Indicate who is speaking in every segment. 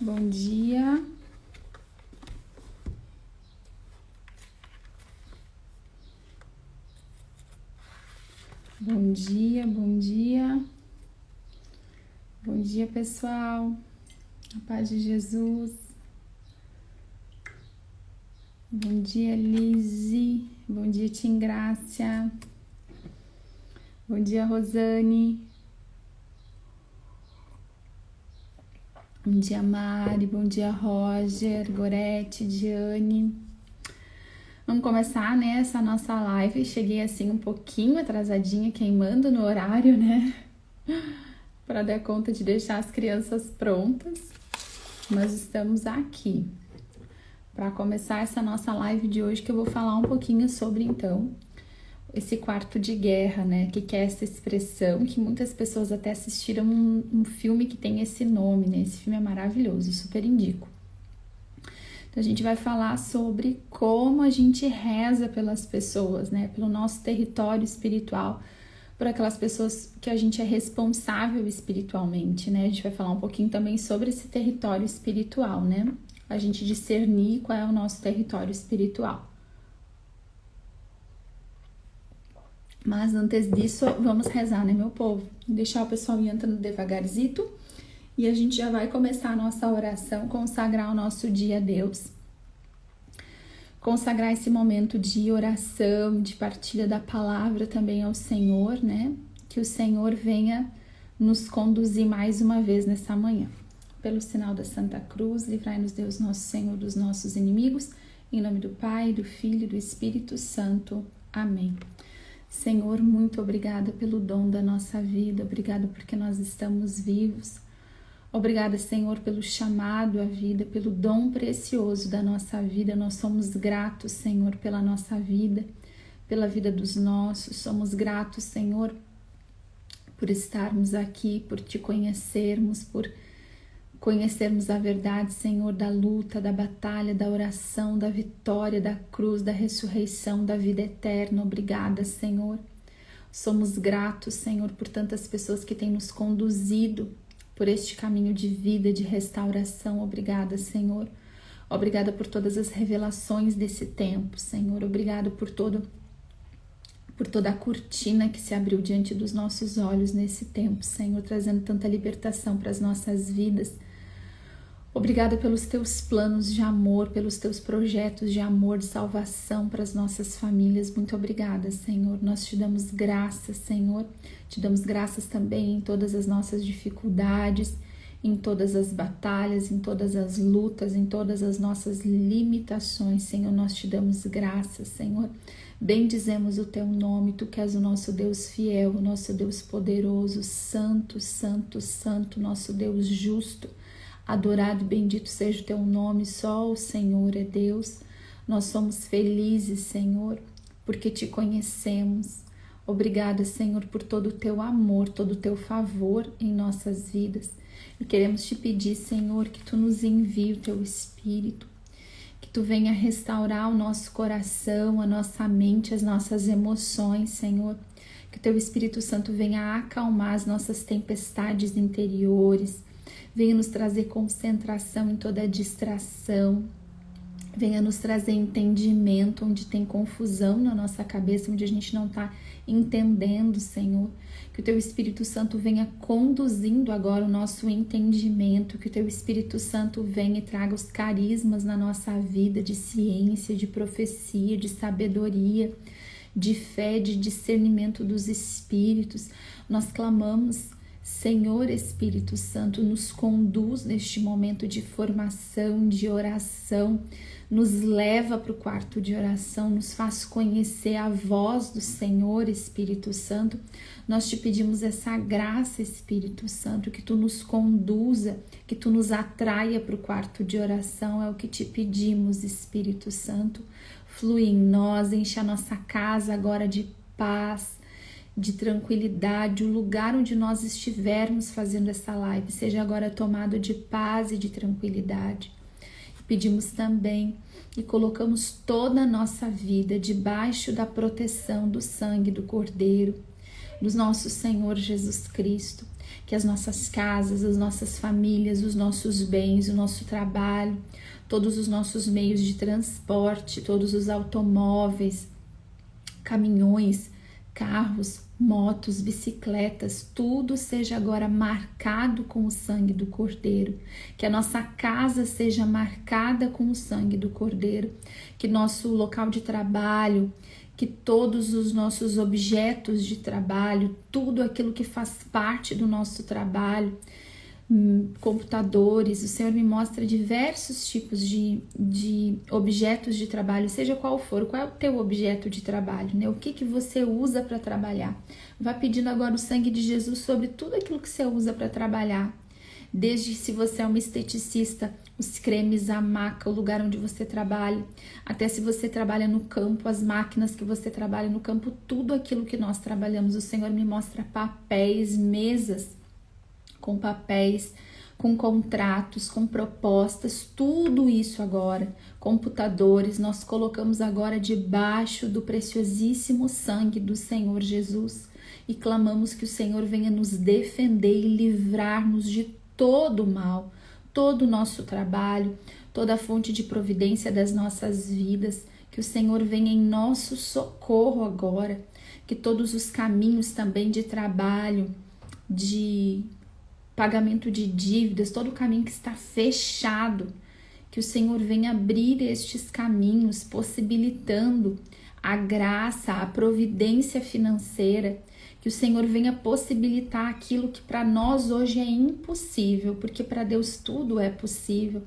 Speaker 1: Bom dia. Bom dia, bom dia. Bom dia, pessoal. A paz de Jesus. Bom dia, Lise. Bom dia, Tim Grácia. Bom dia, Rosane. Bom dia, Mari. Bom dia, Roger, Gorete, Diane. Vamos começar, né, essa nossa live. Cheguei assim um pouquinho atrasadinha, queimando no horário, né? Para dar conta de deixar as crianças prontas. Mas estamos aqui para começar essa nossa live de hoje, que eu vou falar um pouquinho sobre, então, esse quarto de guerra, né? Que é essa expressão que muitas pessoas até assistiram um filme que tem esse nome, né? Esse filme é maravilhoso, super indico. Então, a gente vai falar sobre como a gente reza pelas pessoas, né? Pelo nosso território espiritual, por aquelas pessoas que a gente é responsável espiritualmente, né? A gente vai falar um pouquinho também sobre esse território espiritual, né? A gente discernir qual é o nosso território espiritual. Mas antes disso, vamos rezar, né, meu povo? Deixar o pessoal ir entrando devagarzito e a gente já vai começar a nossa oração, consagrar o nosso dia a Deus. Consagrar esse momento de oração, de partilha da palavra também ao Senhor, né? Que o Senhor venha nos conduzir mais uma vez nessa manhã. Pelo sinal da Santa Cruz, livrai-nos Deus nosso Senhor dos nossos inimigos. Em nome do Pai, do Filho e do Espírito Santo. Amém. Senhor, muito obrigada pelo dom da nossa vida, obrigada porque nós estamos vivos. Obrigada, Senhor, pelo chamado à vida, pelo dom precioso da nossa vida. Nós somos gratos, Senhor, pela nossa vida, pela vida dos nossos. Somos gratos, Senhor, por estarmos aqui, por Te conhecermos, por conhecermos a verdade, Senhor, da luta, da batalha, da oração, da vitória, da cruz, da ressurreição, da vida eterna. Obrigada, Senhor. Somos gratos, Senhor, por tantas pessoas que têm nos conduzido por este caminho de vida, de restauração. Obrigada, Senhor. Obrigada por todas as revelações desse tempo, Senhor. Obrigada por toda a cortina que se abriu diante dos nossos olhos nesse tempo, Senhor, trazendo tanta libertação para as nossas vidas. Obrigada pelos teus planos de amor, pelos teus projetos de amor, de salvação para as nossas famílias. Muito obrigada, Senhor. Nós te damos graças, Senhor. Te damos graças também em todas as nossas dificuldades, em todas as batalhas, em todas as lutas, em todas as nossas limitações, Senhor. Nós te damos graças, Senhor. Bendizemos o teu nome, tu que és o nosso Deus fiel, o nosso Deus poderoso, santo, santo, santo, nosso Deus justo. Adorado e bendito seja o teu nome, só o Senhor é Deus. Nós somos felizes, Senhor, porque te conhecemos. Obrigada, Senhor, por todo o teu amor, todo o teu favor em nossas vidas. E queremos te pedir, Senhor, que tu nos envie o teu Espírito, que tu venha restaurar o nosso coração, a nossa mente, as nossas emoções, Senhor. Que o teu Espírito Santo venha acalmar as nossas tempestades interiores, venha nos trazer concentração em toda a distração, venha nos trazer entendimento onde tem confusão na nossa cabeça, onde a gente não está entendendo, Senhor. Que o teu Espírito Santo venha conduzindo agora o nosso entendimento, que o teu Espírito Santo venha e traga os carismas na nossa vida de ciência, de profecia, de sabedoria, de fé, de discernimento dos espíritos. Nós clamamos, Senhor Espírito Santo, nos conduz neste momento de formação, de oração, nos leva para o quarto de oração, nos faz conhecer a voz do Senhor Espírito Santo. Nós te pedimos essa graça, Espírito Santo, que tu nos conduza, que tu nos atraia para o quarto de oração, é o que te pedimos, Espírito Santo. Flui em nós, enche a nossa casa agora de paz, de tranquilidade. O lugar onde nós estivermos fazendo essa live seja agora tomado de paz e de tranquilidade. Pedimos também e colocamos toda a nossa vida debaixo da proteção do sangue do Cordeiro. do nosso Senhor Jesus Cristo. Que as nossas casas, as nossas famílias, os nossos bens, o nosso trabalho, todos os nossos meios de transporte, todos os automóveis, caminhões, carros, motos, bicicletas, tudo seja agora marcado com o sangue do Cordeiro. Que a nossa casa seja marcada com o sangue do Cordeiro. Que nosso local de trabalho, que todos os nossos objetos de trabalho, tudo aquilo que faz parte do nosso trabalho, computadores, o Senhor me mostra diversos tipos de objetos de trabalho, seja qual for, qual é o teu objeto de trabalho, né? O que você usa para trabalhar? Vá pedindo agora o sangue de Jesus sobre tudo aquilo que você usa para trabalhar. Desde se você é uma esteticista, os cremes, a maca, o lugar onde você trabalha, até se você trabalha no campo, as máquinas que você trabalha no campo, tudo aquilo que nós trabalhamos. O Senhor me mostra papéis, mesas com papéis, com contratos, com propostas, tudo isso agora, computadores, nós colocamos agora debaixo do preciosíssimo sangue do Senhor Jesus e clamamos que o Senhor venha nos defender e livrar-nos de todo o mal, todo o nosso trabalho, toda a fonte de providência das nossas vidas, que o Senhor venha em nosso socorro agora, que todos os caminhos também de trabalho, de pagamento de dívidas, todo o caminho que está fechado, que o Senhor venha abrir estes caminhos, possibilitando a graça, a providência financeira, que o Senhor venha possibilitar aquilo que para nós hoje é impossível, porque para Deus tudo é possível.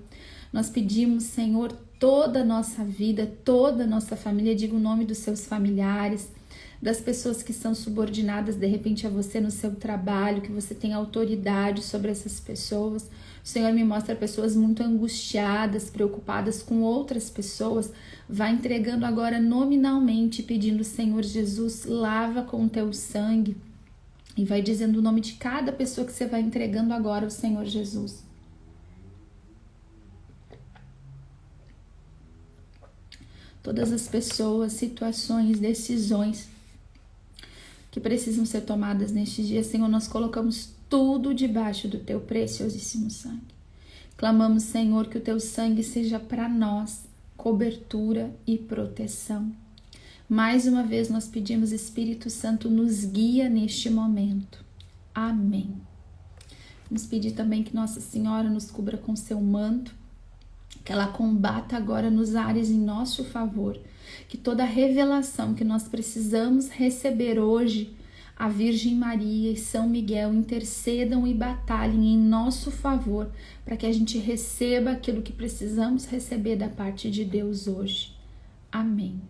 Speaker 1: Nós pedimos, Senhor, toda a nossa vida, toda a nossa família, diga o nome dos seus familiares, das pessoas que são subordinadas de repente a você no seu trabalho, que você tem autoridade sobre essas pessoas. O Senhor me mostra pessoas muito angustiadas, preocupadas com outras pessoas. Vai entregando agora nominalmente, pedindo, Senhor Jesus, lava com o teu sangue. E vai dizendo o nome de cada pessoa que você vai entregando agora ao Senhor Jesus. Todas as pessoas, situações, decisões que precisam ser tomadas neste dia, Senhor, nós colocamos tudo debaixo do teu preciosíssimo sangue. Clamamos, Senhor, que o teu sangue seja para nós cobertura e proteção. Mais uma vez nós pedimos, Espírito Santo, nos guia neste momento. Amém. Vamos pedir também que Nossa Senhora nos cubra com seu manto, que ela combata agora nos ares em nosso favor, que toda a revelação que nós precisamos receber hoje, a Virgem Maria e São Miguel intercedam e batalhem em nosso favor, para que a gente receba aquilo que precisamos receber da parte de Deus hoje. Amém.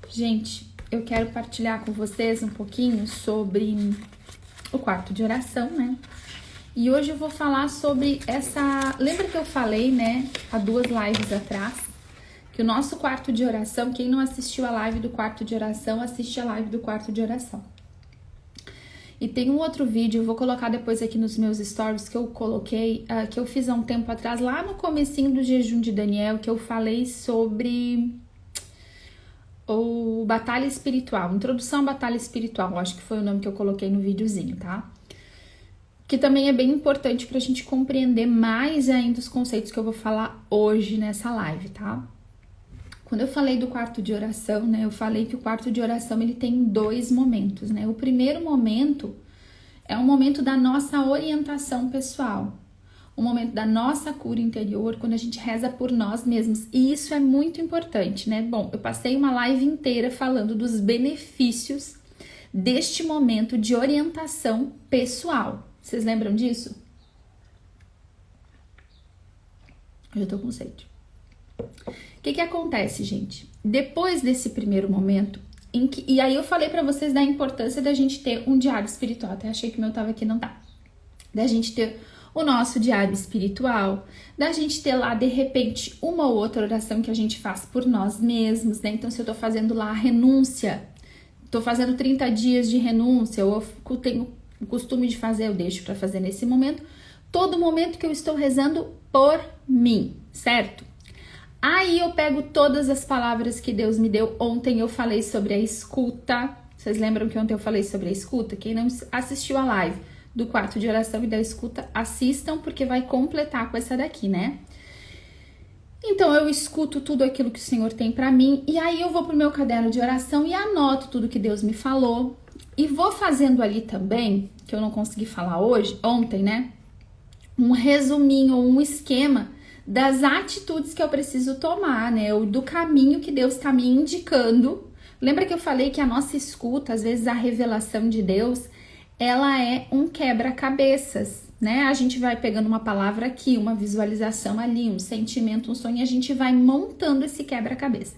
Speaker 1: Gente, eu quero partilhar com vocês um pouquinho sobre o quarto de oração, né? E hoje eu vou falar sobre essa... Lembra que eu falei, né, há 2 lives atrás, que o nosso quarto de oração, quem não assistiu a live do quarto de oração, assiste a live do quarto de oração. E tem um outro vídeo, eu vou colocar depois aqui nos meus stories, que eu coloquei, que eu fiz há um tempo atrás, lá no comecinho do jejum de Daniel, que eu falei sobre o Batalha Espiritual, Introdução à Batalha Espiritual, acho que foi o nome que eu coloquei no videozinho, tá? Que também é bem importante para a gente compreender mais ainda os conceitos que eu vou falar hoje nessa live, tá? Quando eu falei do quarto de oração, né, eu falei que o quarto de oração ele tem 2 momentos, né? O primeiro momento é um momento da nossa orientação pessoal, o momento da nossa cura interior, quando a gente reza por nós mesmos. E isso é muito importante, né? Bom, eu passei uma live inteira falando dos benefícios deste momento de orientação pessoal. Vocês lembram disso? Eu já tô com sede. O que acontece, gente? Depois desse primeiro momento, e aí eu falei pra vocês da importância da gente ter um diário espiritual. Até achei que o meu tava aqui, não tá. Da gente ter o nosso diário espiritual, da gente ter lá, de repente, uma ou outra oração que a gente faz por nós mesmos, né? Então, se eu tô fazendo lá a renúncia, tô fazendo 30 dias de renúncia, ou eu tenho o costume de fazer, eu deixo pra fazer nesse momento, todo momento que eu estou rezando por mim, certo? Aí eu pego todas as palavras que Deus me deu. Ontem eu falei sobre a escuta, Vocês lembram que ontem eu falei sobre a escuta? Quem não assistiu a live do quarto de oração e da escuta, assistam, porque vai completar com essa daqui, né? Então eu escuto tudo aquilo que o Senhor tem para mim, e aí eu vou pro meu caderno de oração e anoto tudo que Deus me falou, e vou fazendo ali também, que eu não consegui falar ontem, né? Um resuminho, um esquema das atitudes que eu preciso tomar, né? Ou do caminho que Deus está me indicando. Lembra que eu falei que a nossa escuta, às vezes a revelação de Deus, ela é um quebra-cabeças, né? A gente vai pegando uma palavra aqui, uma visualização ali, um sentimento, um sonho, e a gente vai montando esse quebra-cabeça.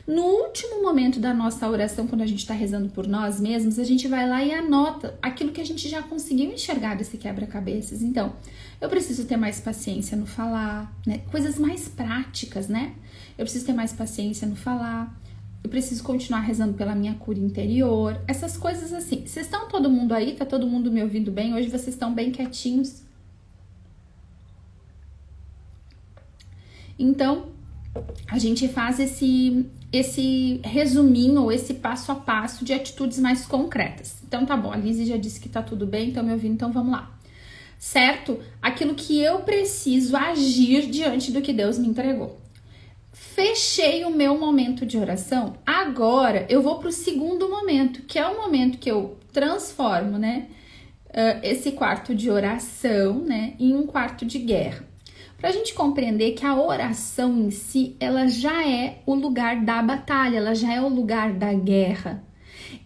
Speaker 1: No último momento da nossa oração, quando a gente está rezando por nós mesmos, a gente vai lá e anota aquilo que a gente já conseguiu enxergar desse quebra-cabeças. Então, eu preciso ter mais paciência no falar, né? Coisas mais práticas, né? Eu preciso ter mais paciência no falar. Eu preciso continuar rezando pela minha cura interior. Essas coisas assim. Vocês estão todo mundo aí? Tá todo mundo me ouvindo bem? Hoje vocês estão bem quietinhos. Então, a gente faz esse resuminho ou esse passo a passo de atitudes mais concretas. Então tá bom, a Lizzie já disse que tá tudo bem, então me ouvindo, então vamos lá. Certo? Aquilo que eu preciso agir diante do que Deus me entregou. Fechei o meu momento de oração, agora eu vou pro segundo momento, que é o momento que eu transformo, né, esse quarto de oração, né, em um quarto de guerra. Para a gente compreender que a oração em si, ela já é o lugar da batalha, ela já é o lugar da guerra.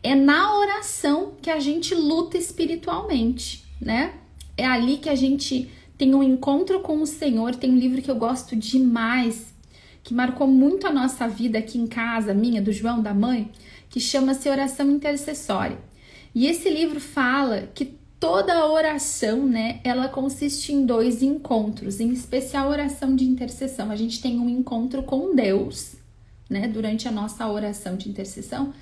Speaker 1: É na oração que a gente luta espiritualmente, né? É ali que a gente tem um encontro com o Senhor. Tem um livro que eu gosto demais, que marcou muito a nossa vida aqui em casa, minha, do João, da mãe, que chama-se Oração Intercessória. E esse livro fala que toda a oração, né, ela consiste em 2 encontros, em especial a oração de intercessão. A gente tem um encontro com Deus, né, durante a nossa oração de intercessão,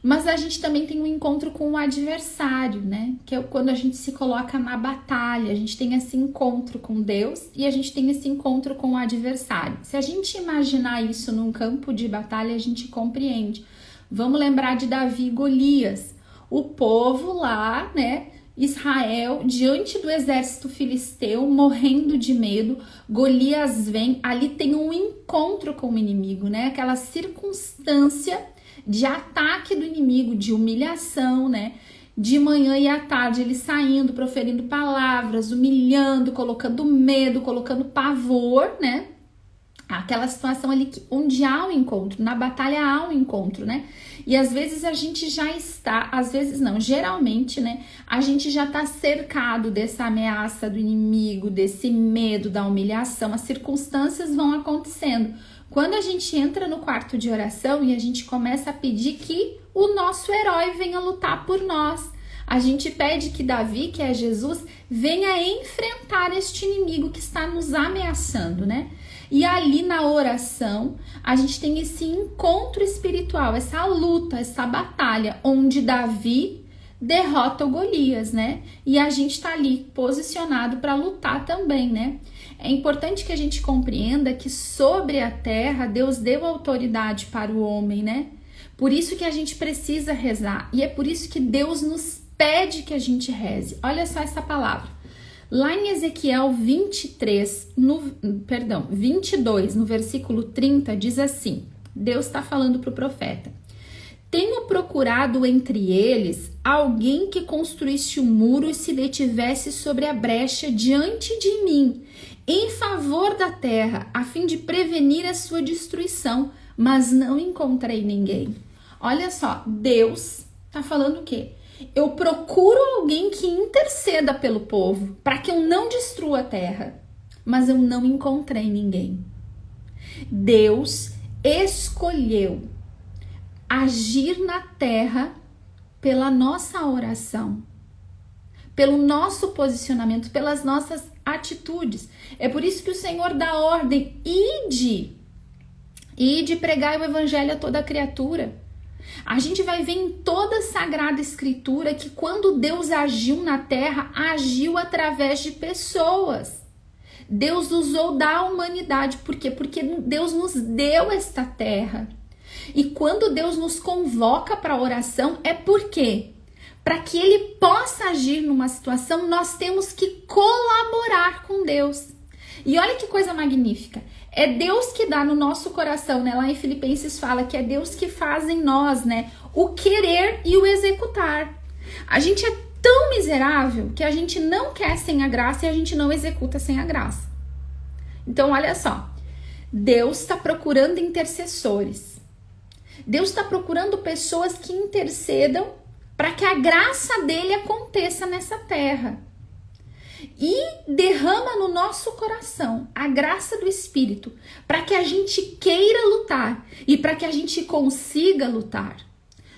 Speaker 1: mas a gente também tem um encontro com o adversário, né, que é quando a gente se coloca na batalha. A gente tem esse encontro com Deus e a gente tem esse encontro com o adversário. Se a gente imaginar isso num campo de batalha, a gente compreende. Vamos lembrar de Davi e Golias. O povo lá, né, Israel, diante do exército filisteu, morrendo de medo, Golias vem, ali tem um encontro com o inimigo, né? Aquela circunstância de ataque do inimigo, de humilhação, né? De manhã e à tarde, ele saindo, proferindo palavras, humilhando, colocando medo, colocando pavor, né? Aquela situação ali onde há um encontro, na batalha há um encontro, né? E às vezes a gente já está, às vezes não, geralmente, né? A gente já está cercado dessa ameaça do inimigo, desse medo, da humilhação. As circunstâncias vão acontecendo. Quando a gente entra no quarto de oração e a gente começa a pedir que o nosso herói venha lutar por nós. A gente pede que Davi, que é Jesus, venha enfrentar este inimigo que está nos ameaçando, né? E ali na oração, a gente tem esse encontro espiritual, essa luta, essa batalha, onde Davi derrota o Golias, né? E a gente tá ali posicionado para lutar também, né? É importante que a gente compreenda que sobre a terra, Deus deu autoridade para o homem, né? Por isso que a gente precisa rezar. E é por isso que Deus nos pede que a gente reze. Olha só essa palavra. Lá em Ezequiel 22, no versículo 30, diz assim, Deus está falando para o profeta: tenho procurado entre eles alguém que construísse um muro e se detivesse sobre a brecha diante de mim, em favor da terra, a fim de prevenir a sua destruição, mas não encontrei ninguém. Olha só, Deus está falando o quê? Eu procuro alguém que interceda pelo povo, para que eu não destrua a terra, mas eu não encontrei ninguém. Deus escolheu agir na terra pela nossa oração, pelo nosso posicionamento, pelas nossas atitudes. É por isso que o Senhor dá ordem, ide pregar o evangelho a toda criatura. A gente vai ver em toda a Sagrada Escritura que quando Deus agiu na terra, agiu através de pessoas. Deus usou da humanidade. Por quê? Porque Deus nos deu esta terra. E quando Deus nos convoca para a oração, é porque, para que Ele possa agir numa situação, nós temos que colaborar com Deus. E olha que coisa magnífica. É Deus que dá no nosso coração, né? Lá em Filipenses fala que é Deus que faz em nós, né? O querer e o executar. A gente é tão miserável que a gente não quer sem a graça e a gente não executa sem a graça. Então, olha só. Deus está procurando intercessores. Deus está procurando pessoas que intercedam para que a graça dele aconteça nessa terra. E derrama no nosso coração a graça do Espírito para que a gente queira lutar e para que a gente consiga lutar.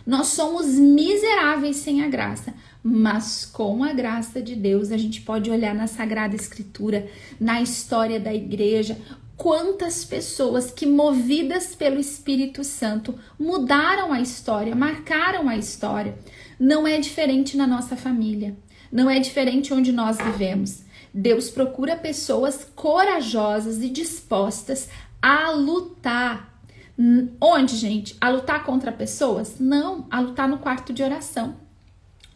Speaker 1: Nós somos miseráveis sem a graça, mas com a graça de Deus a gente pode olhar na Sagrada Escritura, na história da igreja, quantas pessoas que, movidas pelo Espírito Santo, mudaram a história, marcaram a história. Não é diferente na nossa família. Não é diferente onde nós vivemos. Deus procura pessoas corajosas e dispostas a lutar. Onde, gente? A lutar contra pessoas? Não, a lutar no quarto de oração.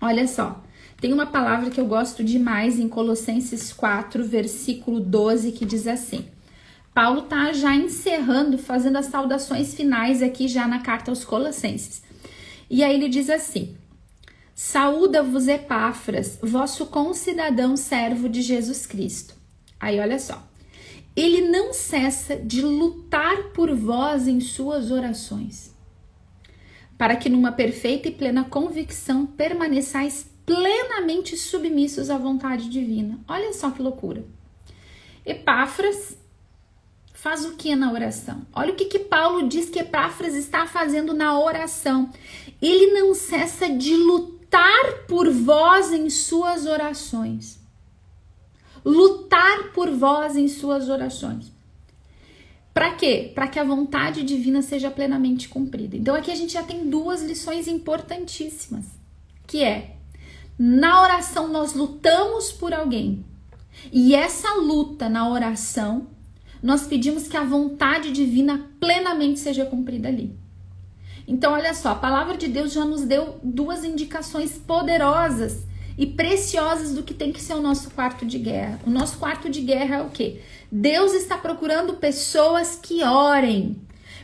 Speaker 1: Olha só, tem uma palavra que eu gosto demais em Colossenses 4, versículo 12, que diz assim. Paulo está já encerrando, fazendo as saudações finais aqui já na carta aos Colossenses. E aí ele diz assim: saúda-vos Epáfras, vosso concidadão servo de Jesus Cristo. Aí olha só. Ele não cessa de lutar por vós em suas orações, para que numa perfeita e plena convicção permaneçais plenamente submissos à vontade divina. Olha só que loucura. Epáfras faz o que na oração? Olha o que Paulo diz que Epáfras está fazendo na oração. Ele não cessa de lutar por vós em suas orações. Lutar por vós em suas orações. Para quê? Para que a vontade divina seja plenamente cumprida. Então aqui a gente já tem duas lições importantíssimas, que é, na oração nós lutamos por alguém, e essa luta na oração, nós pedimos que a vontade divina plenamente seja cumprida ali. Então olha só, a palavra de Deus já nos deu duas indicações poderosas e preciosas do que tem que ser o nosso quarto de guerra. O nosso quarto de guerra é o quê? Deus está procurando pessoas que orem,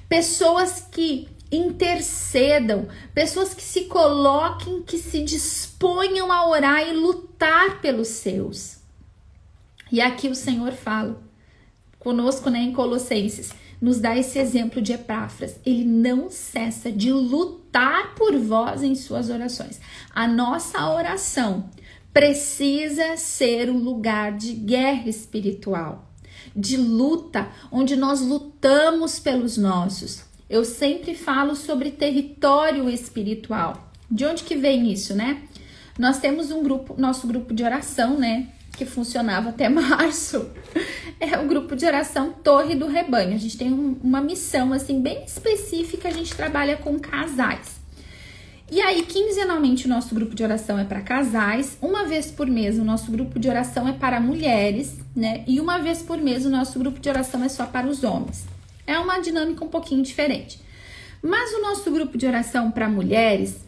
Speaker 1: pessoas que intercedam, pessoas que se coloquem, que se disponham a orar e lutar pelos seus. E aqui o Senhor fala conosco, né, em Colossenses, nos dá esse exemplo de Epáfras. Ele não cessa de lutar por vós em suas orações. A nossa oração precisa ser um lugar de guerra espiritual, de luta, onde nós lutamos pelos nossos. Eu sempre falo sobre território espiritual. De onde que vem isso, né? Nós temos um grupo, nosso grupo de oração, né, que funcionava até março. É o grupo de oração Torre do Rebanho. A gente tem uma missão assim bem específica, a gente trabalha com casais. E aí, quinzenalmente, o nosso grupo de oração é para casais. Uma vez por mês, o nosso grupo de oração é para mulheres, né? E uma vez por mês, o nosso grupo de oração é só para os homens. É uma dinâmica um pouquinho diferente. Mas o nosso grupo de oração para mulheres,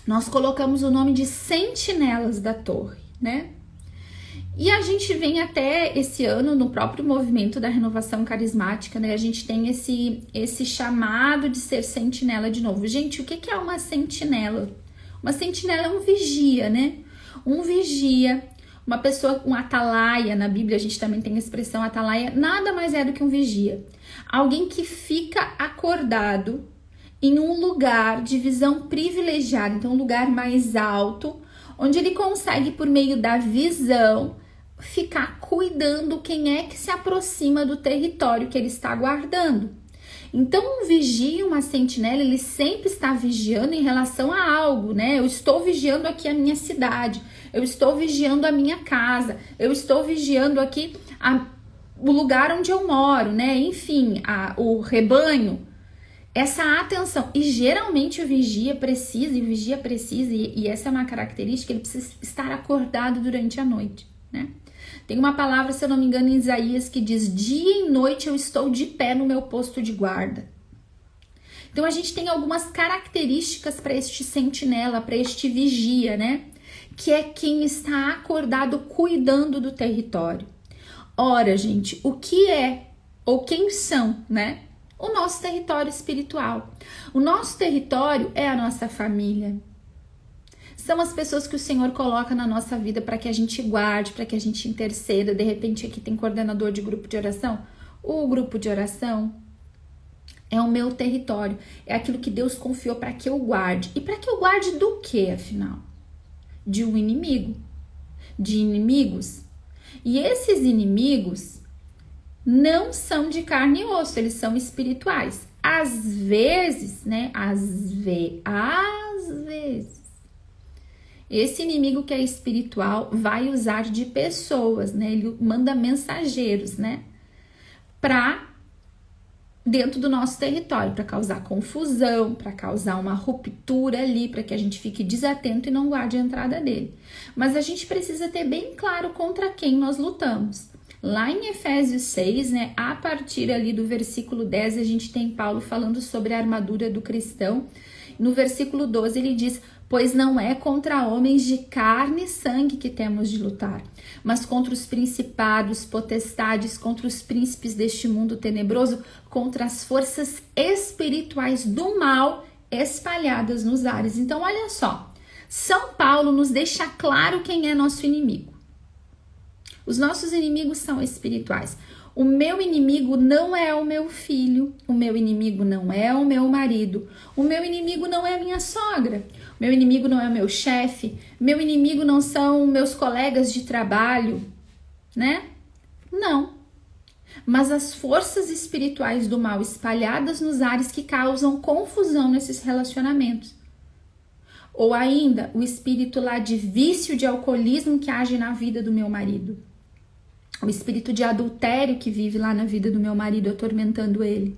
Speaker 1: nós colocamos o nome de Sentinelas da Torre, né? E a gente vem até esse ano, no próprio movimento da renovação carismática, né? A gente tem esse chamado de ser sentinela de novo. Gente, o que é uma sentinela? Uma sentinela é um vigia, né? Um vigia, uma pessoa, um atalaia, na Bíblia a gente também tem a expressão atalaia, nada mais é do que um vigia. Alguém que fica acordado em um lugar de visão privilegiada, então um lugar mais alto, onde ele consegue, por meio da visão, ficar cuidando quem é que se aproxima do território que ele está guardando. Então, um vigia, uma sentinela, ele sempre está vigiando em relação a algo, né? Eu estou vigiando aqui a minha cidade, eu estou vigiando a minha casa, eu estou vigiando aqui o lugar onde eu moro, né? Enfim, o rebanho. Essa atenção, e geralmente o vigia precisa, e essa é uma característica, ele precisa estar acordado durante a noite, né? Tem uma palavra, se eu não me engano, em Isaías que diz: dia e noite eu estou de pé no meu posto de guarda. Então a gente tem algumas características para este sentinela, para este vigia, né? Que é quem está acordado cuidando do território. Ora, gente, o que é ou quem são, né? O nosso território espiritual. O nosso território é a nossa família. São as pessoas que o Senhor coloca na nossa vida para que a gente guarde, para que a gente interceda. De repente aqui tem coordenador de grupo de oração. O grupo de oração é o meu território. É aquilo que Deus confiou para que eu guarde. E para que eu guarde do que, afinal? De um inimigo. De inimigos. E esses inimigos não são de carne e osso, eles são espirituais. Às vezes, né? Às vezes. Esse inimigo que é espiritual vai usar de pessoas, né? Ele manda mensageiros, né? Para dentro do nosso território, para causar confusão, para causar uma ruptura ali, para que a gente fique desatento e não guarde a entrada dele. Mas a gente precisa ter bem claro contra quem nós lutamos. Lá em Efésios 6, né, a partir ali do versículo 10, a gente tem Paulo falando sobre a armadura do cristão. No versículo 12 ele diz: pois não é contra homens de carne e sangue que temos de lutar, mas contra os principados, potestades, contra os príncipes deste mundo tenebroso, contra as forças espirituais do mal espalhadas nos ares. Então, olha só, São Paulo nos deixa claro quem é nosso inimigo. Os nossos inimigos são espirituais. O meu inimigo não é o meu filho, o meu inimigo não é o meu marido, o meu inimigo não é a minha sogra, o meu inimigo não é o meu chefe, meu inimigo não são meus colegas de trabalho, né? Não. Mas as forças espirituais do mal espalhadas nos ares que causam confusão nesses relacionamentos. Ou ainda, o espírito lá de vício, de alcoolismo que age na vida do meu marido. O espírito de adultério que vive lá na vida do meu marido, atormentando ele.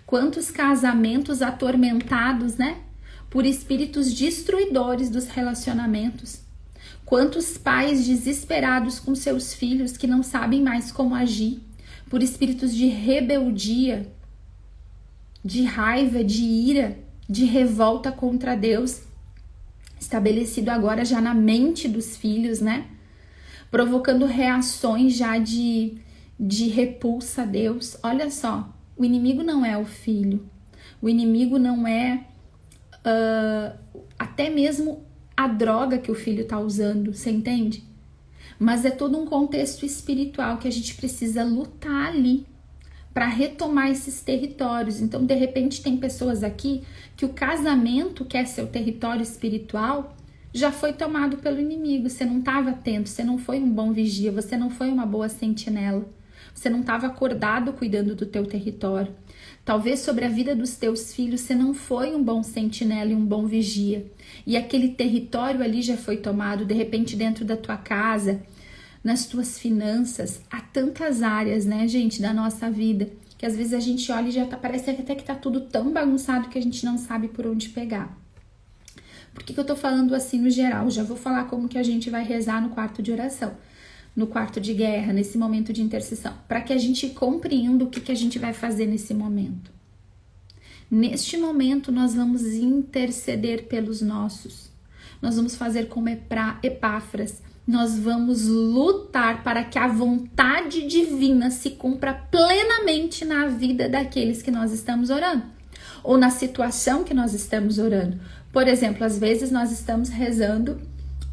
Speaker 1: Quantos casamentos atormentados, né? Por espíritos destruidores dos relacionamentos. Quantos pais desesperados com seus filhos que não sabem mais como agir. Por espíritos de rebeldia, de raiva, de ira, de revolta contra Deus. Estabelecido agora já na mente dos filhos, né? Provocando reações já de repulsa a Deus. Olha só, o inimigo não é o filho, o inimigo não é até mesmo a droga que o filho está usando, você entende? Mas é todo um contexto espiritual que a gente precisa lutar ali para retomar esses territórios. Então, de repente, tem pessoas aqui que o casamento, que é seu território espiritual, já foi tomado pelo inimigo. Você não estava atento, você não foi um bom vigia, você não foi uma boa sentinela, você não estava acordado cuidando do teu território. Talvez sobre a vida dos teus filhos você não foi um bom sentinela e um bom vigia. E aquele território ali já foi tomado, de repente dentro da tua casa, nas tuas finanças. Há tantas áreas, né, gente, da nossa vida, que às vezes a gente olha e já parece até que tá tudo tão bagunçado que a gente não sabe por onde pegar. Por que eu tô falando assim no geral? Já vou falar como que a gente vai rezar no quarto de oração, no quarto de guerra, nesse momento de intercessão, para que a gente compreenda o que a gente vai fazer nesse momento. Neste momento nós vamos interceder pelos nossos, nós vamos fazer como Epáfras, nós vamos lutar para que a vontade divina se cumpra plenamente na vida daqueles que nós estamos orando, ou na situação que nós estamos orando. Por exemplo, às vezes nós estamos rezando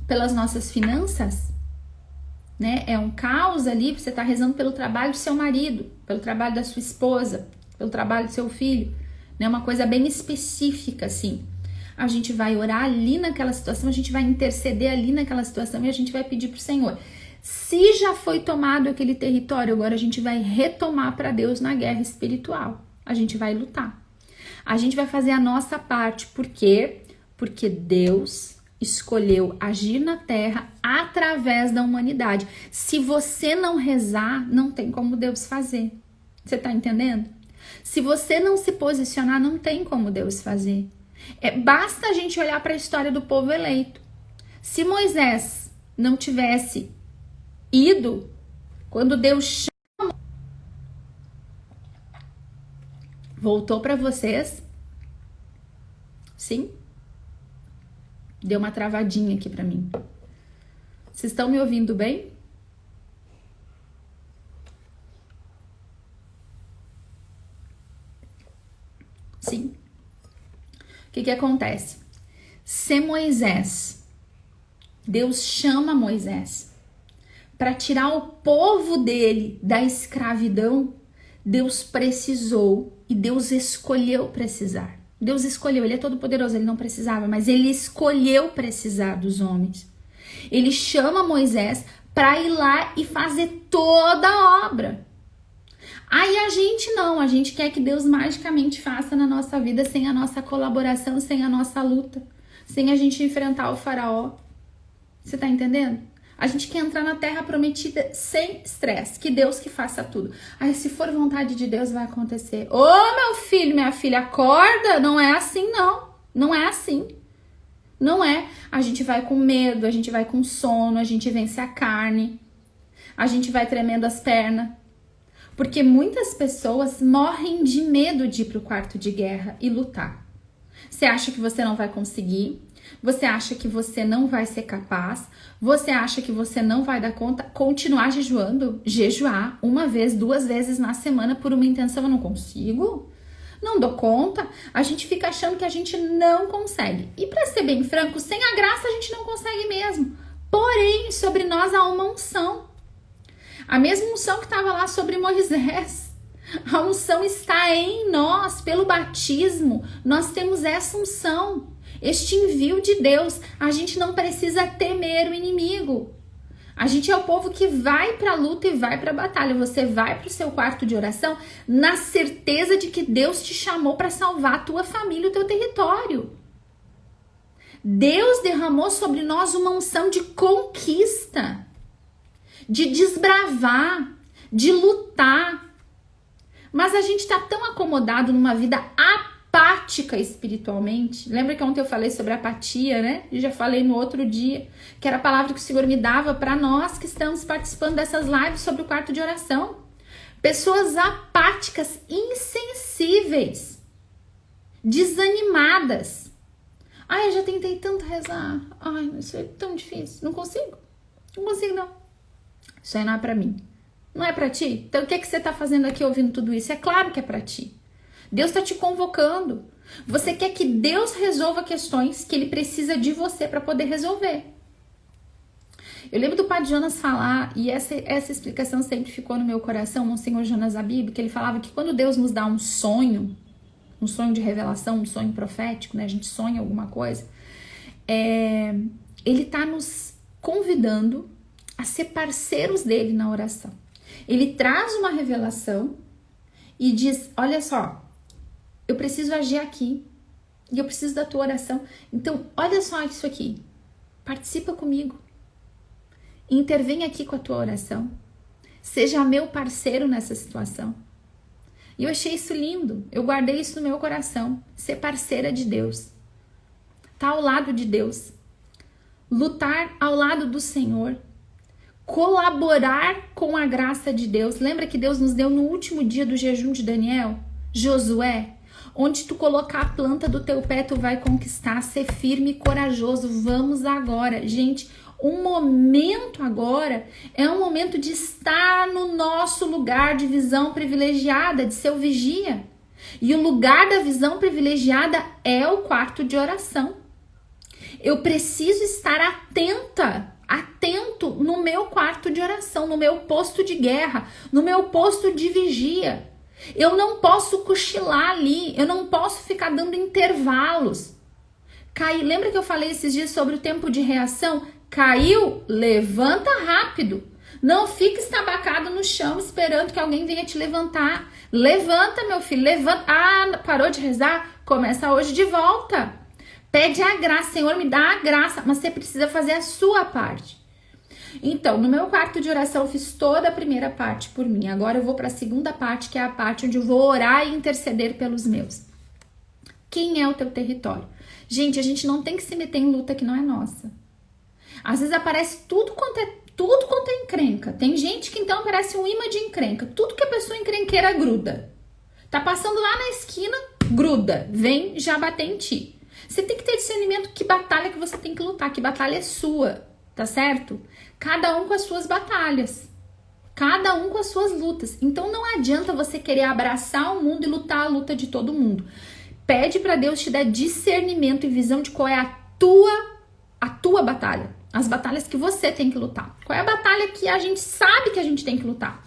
Speaker 1: pelas nossas finanças, né? É um caos ali, você está rezando pelo trabalho do seu marido, pelo trabalho da sua esposa, pelo trabalho do seu filho, né? Uma coisa bem específica, assim. A gente vai orar ali naquela situação, a gente vai interceder ali naquela situação e a gente vai pedir para o Senhor. Se já foi tomado aquele território, agora a gente vai retomar para Deus na guerra espiritual. A gente vai lutar. A gente vai fazer a nossa parte. Por quê? Porque Deus escolheu agir na terra através da humanidade. Se você não rezar, não tem como Deus fazer. Você tá entendendo? Se você não se posicionar, não tem como Deus fazer. Basta a gente olhar para a história do povo eleito. Se Moisés não tivesse ido, quando Deus chamou, voltou para vocês, Sim? Deu uma travadinha aqui pra mim. Vocês estão me ouvindo bem? Sim. O que acontece? Se Moisés, Deus chama Moisés para tirar o povo dele da escravidão, Deus precisou e Deus escolheu precisar. Deus escolheu, ele é todo poderoso, ele não precisava, mas ele escolheu precisar dos homens. Ele chama Moisés para ir lá e fazer toda a obra. Aí a gente não, a gente quer que Deus magicamente faça na nossa vida sem a nossa colaboração, sem a nossa luta, sem a gente enfrentar o faraó. Você tá entendendo? A gente quer entrar na terra prometida sem estresse, que Deus que faça tudo. Aí se for vontade de Deus vai acontecer. Ô meu filho, minha filha, acorda, não é assim não, não é assim. Não é, a gente vai com medo, a gente vai com sono, a gente vence a carne, a gente vai tremendo as pernas. Porque muitas pessoas morrem de medo de ir pro quarto de guerra e lutar. Você acha que você não vai conseguir, você acha que você não vai ser capaz, você acha que você não vai dar conta, continuar jejuando, jejuar 1 vez, 2 vezes na semana por uma intenção, eu não consigo, não dou conta, a gente fica achando que a gente não consegue. E para ser bem franco, sem a graça a gente não consegue mesmo. Porém, sobre nós há uma unção. A mesma unção que estava lá sobre Moisés. A unção está em nós, pelo batismo. Nós temos essa unção, este envio de Deus. A gente não precisa temer o inimigo. A gente é o povo que vai para a luta e vai para a batalha. Você vai para o seu quarto de oração na certeza de que Deus te chamou para salvar a tua família, o teu território. Deus derramou sobre nós uma unção de conquista, de desbravar, de lutar. Mas a gente está tão acomodado numa vida apática espiritualmente. Lembra que ontem eu falei sobre apatia, né? E já falei no outro dia, que era a palavra que o Senhor me dava para nós que estamos participando dessas lives sobre o quarto de oração. Pessoas apáticas, insensíveis, desanimadas. Ai, eu já tentei tanto rezar. Ai, isso é tão difícil. Não consigo. Não consigo, não. Isso aí não é pra mim. Não é pra ti? Então o que você tá fazendo aqui ouvindo tudo isso? É claro que é pra ti. Deus tá te convocando. Você quer que Deus resolva questões que ele precisa de você para poder resolver. Eu lembro do Padre Jonas falar, e essa explicação sempre ficou no meu coração, Monsenhor Jonas Abib, que ele falava que quando Deus nos dá um sonho de revelação, um sonho profético, né? A gente sonha alguma coisa, ele tá nos convidando a ser parceiros dele na oração. Ele traz uma revelação e diz, olha só, eu preciso agir aqui e eu preciso da tua oração. Então, olha só isso aqui, participa comigo, intervém aqui com a tua oração, seja meu parceiro nessa situação. E eu achei isso lindo, eu guardei isso no meu coração, ser parceira de Deus, tá ao lado de Deus, lutar ao lado do Senhor, colaborar com a graça de Deus. Lembra que Deus nos deu no último dia do jejum de Daniel, Josué? Onde tu colocar a planta do teu pé, tu vai conquistar. Ser firme e corajoso. Vamos agora. Gente, um momento agora é um momento de estar no nosso lugar de visão privilegiada, de ser o vigia. E o lugar da visão privilegiada é o quarto de oração. Eu preciso estar atento no meu quarto de oração, no meu posto de guerra, no meu posto de vigia. Eu não posso cochilar ali, eu não posso ficar dando intervalos. Lembra que eu falei esses dias sobre o tempo de reação? Caiu, levanta rápido. Não fica estabacado no chão esperando que alguém venha te levantar. Levanta, meu filho, levanta. Ah, parou de rezar? Começa hoje de volta. Pede a graça, Senhor, me dá a graça, mas você precisa fazer a sua parte. Então, no meu quarto de oração, eu fiz toda a primeira parte por mim. Agora eu vou para a segunda parte, que é a parte onde eu vou orar e interceder pelos meus. Quem é o teu território? Gente, a gente não tem que se meter em luta que não é nossa. Às vezes aparece tudo quanto é encrenca. Tem gente que então parece um imã de encrenca. Tudo que a pessoa encrenqueira gruda. Tá passando lá na esquina, gruda. Vem já bater em ti. Você tem que ter discernimento que batalha que você tem que lutar, que batalha é sua, tá certo? Cada um com as suas batalhas. Cada um com as suas lutas. Então não adianta você querer abraçar o mundo e lutar a luta de todo mundo. Pede para Deus te dar discernimento e visão de qual é a tua batalha. As batalhas que você tem que lutar. Qual é a batalha que a gente sabe que a gente tem que lutar?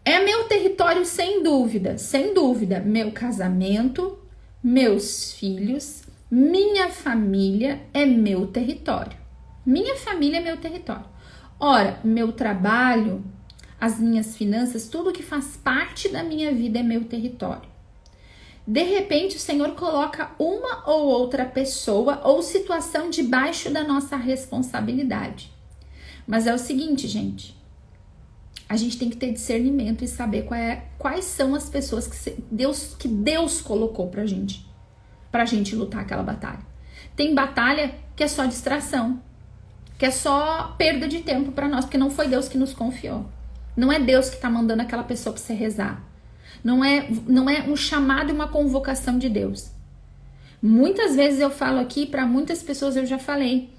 Speaker 1: É meu território, sem dúvida. Sem dúvida. Meu casamento, meus filhos, minha família é meu território. Minha família é meu território. Ora, meu trabalho, as minhas finanças, tudo que faz parte da minha vida é meu território. De repente, o Senhor coloca uma ou outra pessoa ou situação debaixo da nossa responsabilidade. Mas é o seguinte, gente. A gente tem que ter discernimento e saber quais são as pessoas que Deus colocou pra gente lutar aquela batalha. Tem batalha que é só distração, que é só perda de tempo pra nós, porque não foi Deus que nos confiou. Não é Deus que tá mandando aquela pessoa pra você rezar. Não é um chamado e uma convocação de Deus. Muitas vezes eu falo aqui, para muitas pessoas eu já falei,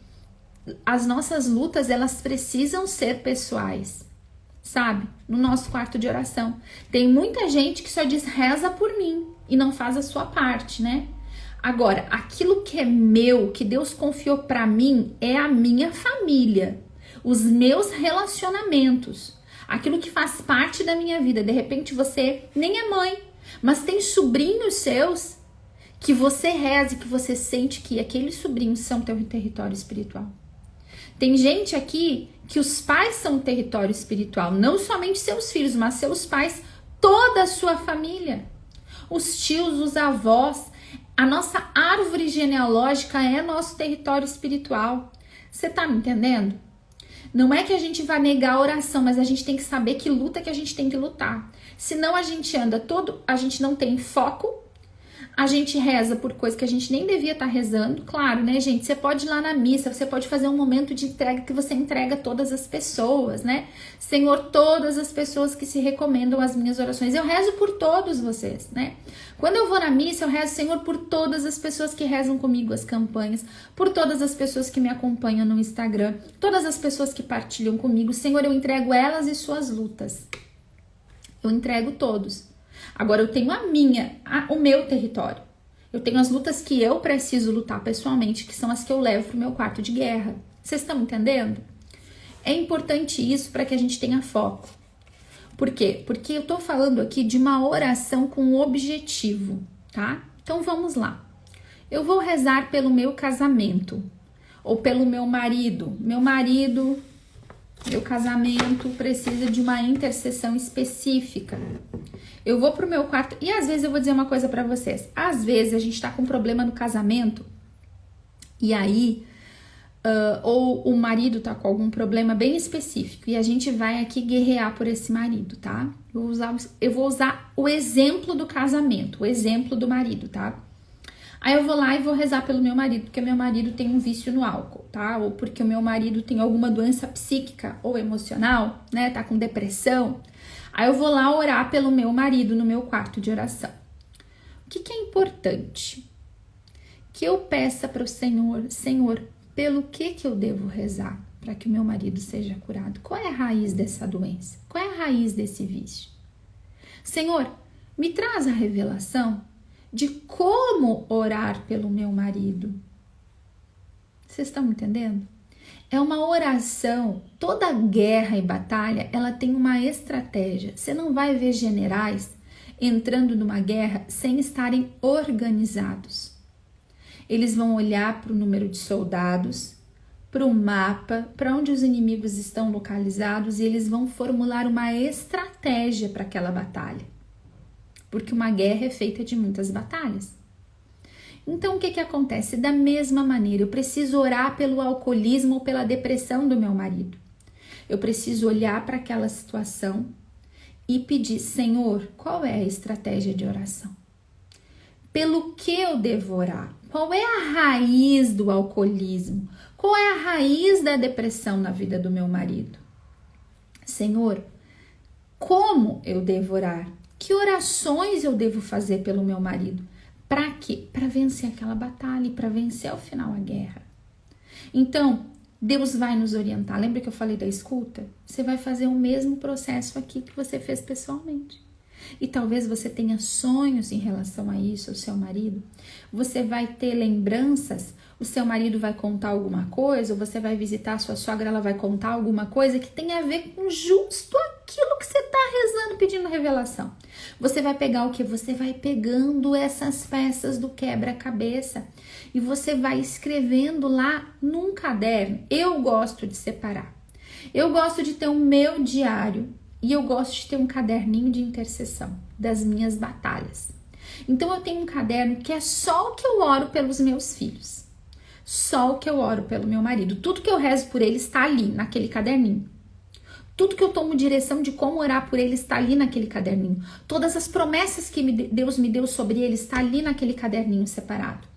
Speaker 1: as nossas lutas, elas precisam ser pessoais, sabe? No nosso quarto de oração. Tem muita gente que só diz reza por mim e não faz a sua parte, né? Agora, aquilo que é meu, que Deus confiou para mim, é a minha família, os meus relacionamentos. Aquilo que faz parte da minha vida. De repente você nem é mãe, mas tem sobrinhos seus que você reza e que você sente que aqueles sobrinhos são teu território espiritual. Tem gente aqui que os pais são território espiritual, não somente seus filhos, mas seus pais, toda a sua família. Os tios, os avós, a nossa árvore genealógica é nosso território espiritual. Você tá me entendendo? Não é que a gente vai negar a oração, mas a gente tem que saber que luta que a gente tem que lutar. Senão a gente a gente não tem foco, a gente reza por coisa que a gente nem devia estar rezando. Claro, né, gente? Você pode ir lá na missa, você pode fazer um momento de entrega que você entrega a todas as pessoas, né? Senhor, todas as pessoas que se recomendam as minhas orações. Eu rezo por todos vocês, né? Quando eu vou na missa, eu rezo, Senhor, por todas as pessoas que rezam comigo as campanhas, por todas as pessoas que me acompanham no Instagram, todas as pessoas que partilham comigo. Senhor, eu entrego elas e suas lutas. Eu entrego todos. Agora eu tenho o meu território. Eu tenho as lutas que eu preciso lutar pessoalmente, que são as que eu levo pro meu quarto de guerra. Vocês estão entendendo? É importante isso para que a gente tenha foco. Por quê? Porque eu tô falando aqui de uma oração com objetivo, tá? Então vamos lá. Eu vou rezar pelo meu casamento ou pelo meu marido. Meu casamento precisa de uma intercessão específica. Eu vou pro meu quarto e às vezes eu vou dizer uma coisa pra vocês. Às vezes a gente tá com problema no casamento e aí, ou o marido tá com algum problema bem específico e a gente vai aqui guerrear por esse marido, tá? Eu vou usar o exemplo do casamento, o exemplo do marido, tá? Aí eu vou lá e vou rezar pelo meu marido, porque meu marido tem um vício no álcool, tá? Ou porque o meu marido tem alguma doença psíquica ou emocional, né? Tá com depressão. Aí eu vou lá orar pelo meu marido no meu quarto de oração. O que é importante? Que eu peça para o Senhor, pelo que eu devo rezar para que o meu marido seja curado? Qual é a raiz dessa doença? Qual é a raiz desse vício? Senhor, me traz a revelação de como orar pelo meu marido. Vocês estão entendendo? É uma oração. Toda guerra e batalha, ela tem uma estratégia. Você não vai ver generais entrando numa guerra sem estarem organizados. Eles vão olhar para o número de soldados, para o mapa, para onde os inimigos estão localizados e eles vão formular uma estratégia para aquela batalha. Porque uma guerra é feita de muitas batalhas. Então, o que acontece? Da mesma maneira, eu preciso orar pelo alcoolismo ou pela depressão do meu marido. Eu preciso olhar para aquela situação e pedir, Senhor, qual é a estratégia de oração? Pelo que eu devo orar? Qual é a raiz do alcoolismo? Qual é a raiz da depressão na vida do meu marido? Senhor, como eu devo orar? Que orações eu devo fazer pelo meu marido Para quê? Para vencer aquela batalha e para vencer ao final a guerra. Então, Deus vai nos orientar. Lembra que eu falei da escuta? Você vai fazer o mesmo processo aqui que você fez pessoalmente. E talvez você tenha sonhos em relação a isso, ao seu marido. Você vai ter lembranças, o seu marido vai contar alguma coisa, ou você vai visitar a sua sogra, ela vai contar alguma coisa que tem a ver com justo aquilo que você está rezando, pedindo revelação. Você vai pegar o quê? Você vai pegando essas peças do quebra-cabeça e você vai escrevendo lá num caderno. Eu gosto de separar. Eu gosto de ter o meu diário. E eu gosto de ter um caderninho de intercessão das minhas batalhas. Então eu tenho um caderno que é só o que eu oro pelos meus filhos. Só o que eu oro pelo meu marido. Tudo que eu rezo por ele está ali, naquele caderninho. Tudo que eu tomo direção de como orar por ele está ali naquele caderninho. Todas as promessas que Deus me deu sobre ele está ali naquele caderninho separado.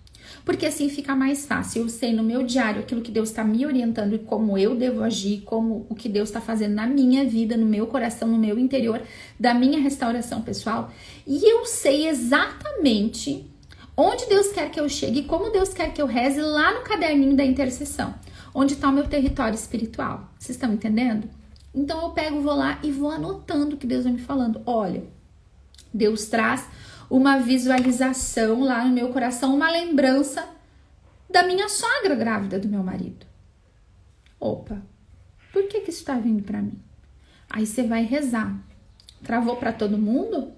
Speaker 1: Porque assim fica mais fácil. Eu sei no meu diário aquilo que Deus está me orientando e como eu devo agir, como o que Deus está fazendo na minha vida, no meu coração, no meu interior, da minha restauração pessoal. E eu sei exatamente onde Deus quer que eu chegue e como Deus quer que eu reze lá no caderninho da intercessão, onde está o meu território espiritual. Vocês estão entendendo? Então eu pego, vou lá e vou anotando o que Deus vai me falando. Olha, Deus traz uma visualização lá no meu coração, uma lembrança da minha sogra grávida do meu marido. Opa, por que isso está vindo para mim? Aí você vai rezar. Travou para todo mundo?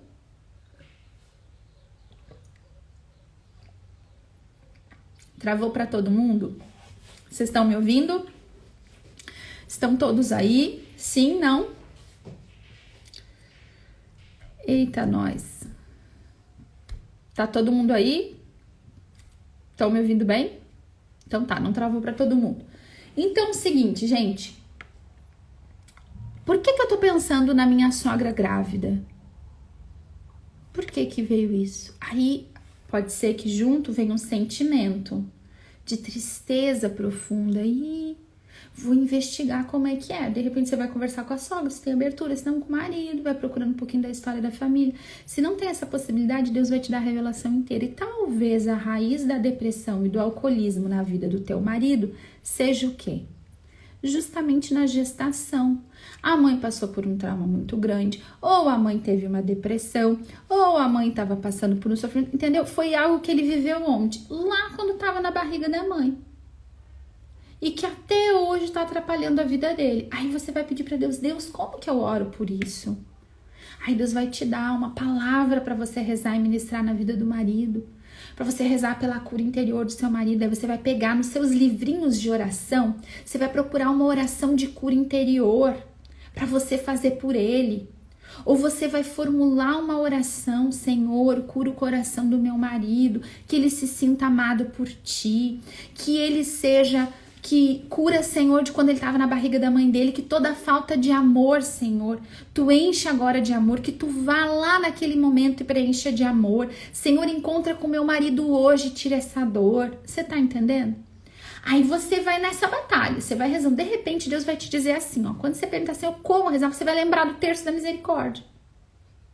Speaker 1: Travou para todo mundo? Vocês estão me ouvindo? Estão todos aí? Sim, não? Eita, nós. Tá todo mundo aí? Estão me ouvindo bem? Então tá, não travou para todo mundo. Então é o seguinte, gente. Por que eu tô pensando na minha sogra grávida? Por que veio isso? Aí pode ser que junto venha um sentimento de tristeza profunda. E vou investigar como é que é. De repente você vai conversar com a sogra, se tem abertura, se não com o marido, vai procurando um pouquinho da história da família. Se não tem essa possibilidade, Deus vai te dar a revelação inteira. E talvez a raiz da depressão e do alcoolismo na vida do teu marido seja o quê? Justamente na gestação. A mãe passou por um trauma muito grande, ou a mãe teve uma depressão, ou a mãe estava passando por um sofrimento, entendeu? Foi algo que ele viveu onde? Lá quando estava na barriga da mãe. E que até hoje está atrapalhando a vida dele. Aí você vai pedir para Deus, Deus, como que eu oro por isso? Aí Deus vai te dar uma palavra para você rezar e ministrar na vida do marido, para você rezar pela cura interior do seu marido. Aí você vai pegar nos seus livrinhos de oração, você vai procurar uma oração de cura interior para você fazer por ele. Ou você vai formular uma oração, Senhor, cura o coração do meu marido, que ele se sinta amado por ti, que ele seja... Que cura, Senhor, de quando ele estava na barriga da mãe dele, que toda falta de amor, Senhor, tu enche agora de amor, que tu vá lá naquele momento e preencha de amor. Senhor, encontra com meu marido hoje, tira essa dor. Você tá entendendo? Aí você vai nessa batalha, você vai rezando. De repente, Deus vai te dizer assim, ó, quando você perguntar assim, como rezar, você vai lembrar do terço da misericórdia.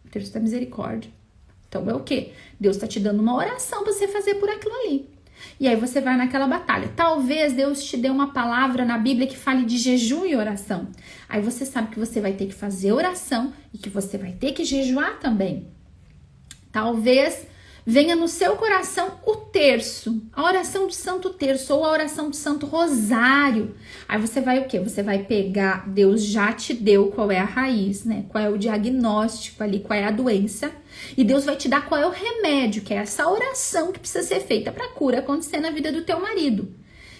Speaker 1: O terço da misericórdia. Então é o quê? Deus tá te dando uma oração pra você fazer por aquilo ali. E aí você vai naquela batalha. Talvez Deus te dê uma palavra na Bíblia que fale de jejum e oração. Aí você sabe que você vai ter que fazer oração e que você vai ter que jejuar também. Talvez venha no seu coração o terço, a oração do Santo Terço ou a oração do Santo Rosário. Aí você vai o quê? Você vai pegar, Deus já te deu qual é a raiz, né? Qual é o diagnóstico ali, qual é a doença. E Deus vai te dar qual é o remédio, que é essa oração que precisa ser feita para a cura acontecer na vida do teu marido.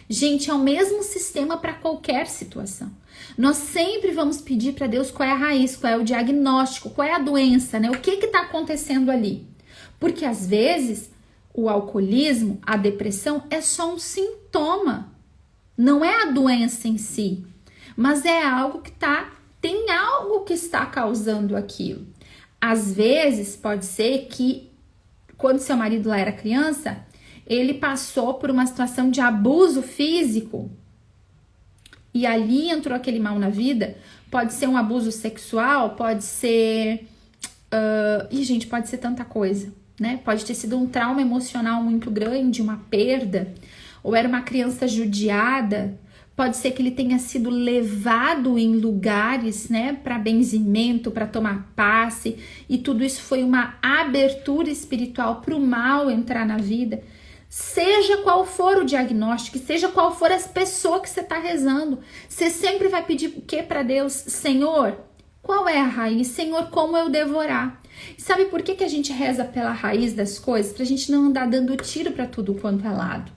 Speaker 1: Gente, é o mesmo sistema para qualquer situação. Nós sempre vamos pedir para Deus qual é a raiz, qual é o diagnóstico, qual é a doença, né? O que está acontecendo ali? Porque às vezes o alcoolismo, a depressão é só um sintoma. Não é a doença em si, mas é algo que tem algo que está causando aquilo. Às vezes pode ser que quando seu marido lá era criança, ele passou por uma situação de abuso físico e ali entrou aquele mal na vida. Pode ser um abuso sexual, pode ser... gente, pode ser tanta coisa. né? Pode ter sido um trauma emocional muito grande, uma perda, ou era uma criança judiada. Pode ser que ele tenha sido levado em lugares, né, para benzimento, para tomar passe, e tudo isso foi uma abertura espiritual para o mal entrar na vida. Seja qual for o diagnóstico, seja qual for as pessoas que você está rezando, você sempre vai pedir o que para Deus? Senhor, qual é a raiz? Senhor, como eu devo orar? Sabe por que a gente reza pela raiz das coisas? Para a gente não andar dando tiro para tudo quanto é lado.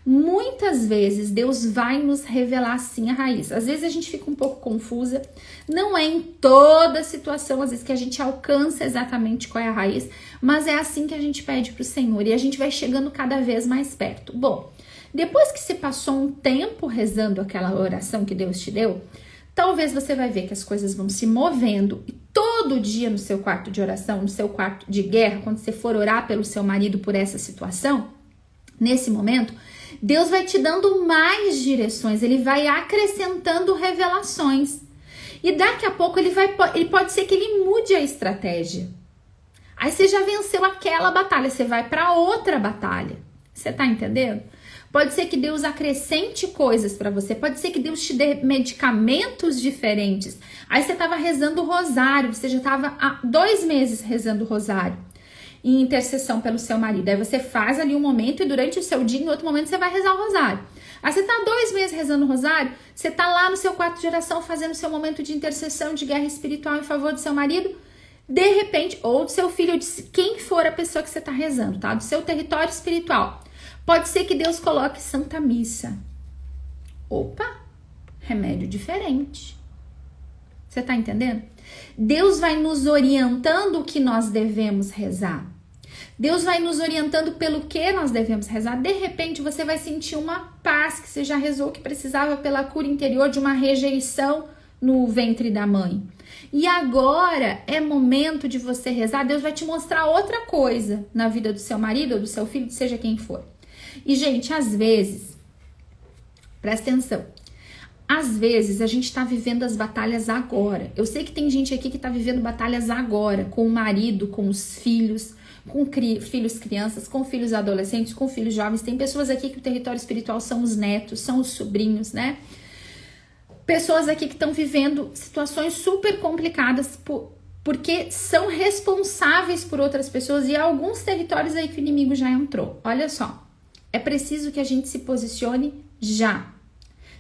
Speaker 1: Muitas vezes Deus vai nos revelar sim a raiz. Às vezes a gente fica um pouco confusa. Não é em toda situação, às vezes, que a gente alcança exatamente qual é a raiz, mas é assim que a gente pede para o Senhor e a gente vai chegando cada vez mais perto. Bom, depois que se passou um tempo rezando aquela oração que Deus te deu, talvez você vai ver que as coisas vão se movendo e todo dia no seu quarto de oração, no seu quarto de guerra, quando você for orar pelo seu marido por essa situação, nesse momento, Deus vai te dando mais direções, ele vai acrescentando revelações. E daqui a pouco ele pode ser que ele mude a estratégia. Aí você já venceu aquela batalha, você vai para outra batalha. Você tá entendendo? Pode ser que Deus acrescente coisas para você, pode ser que Deus te dê medicamentos diferentes. Aí você tava rezando o rosário, você já tava há 2 meses rezando o rosário em intercessão pelo seu marido. Aí você faz ali um momento e durante o seu dia, em outro momento, você vai rezar o rosário. Aí você tá 2 meses rezando o rosário, você tá lá no seu quarto de oração fazendo o seu momento de intercessão, de guerra espiritual em favor do seu marido, de repente, ou do seu filho, ou de quem for a pessoa que você tá rezando, tá? Do seu território espiritual. Pode ser que Deus coloque Santa Missa. Opa, remédio diferente. Você tá entendendo? Deus vai nos orientando o que nós devemos rezar. Deus vai nos orientando pelo que nós devemos rezar. De repente você vai sentir uma paz que você já rezou, que precisava pela cura interior de uma rejeição no ventre da mãe. E agora é momento de você rezar. Deus vai te mostrar outra coisa na vida do seu marido ou do seu filho, seja quem for. E gente, às vezes, presta atenção, às vezes a gente tá vivendo as batalhas agora. Eu sei que tem gente aqui que tá vivendo batalhas agora, com o marido, com os filhos, com filhos crianças, com filhos adolescentes, com filhos jovens. Tem pessoas aqui que o território espiritual são os netos, são os sobrinhos, né? Pessoas aqui que estão vivendo situações super complicadas porque são responsáveis por outras pessoas e há alguns territórios aí que o inimigo já entrou. Olha só, é preciso que a gente se posicione já.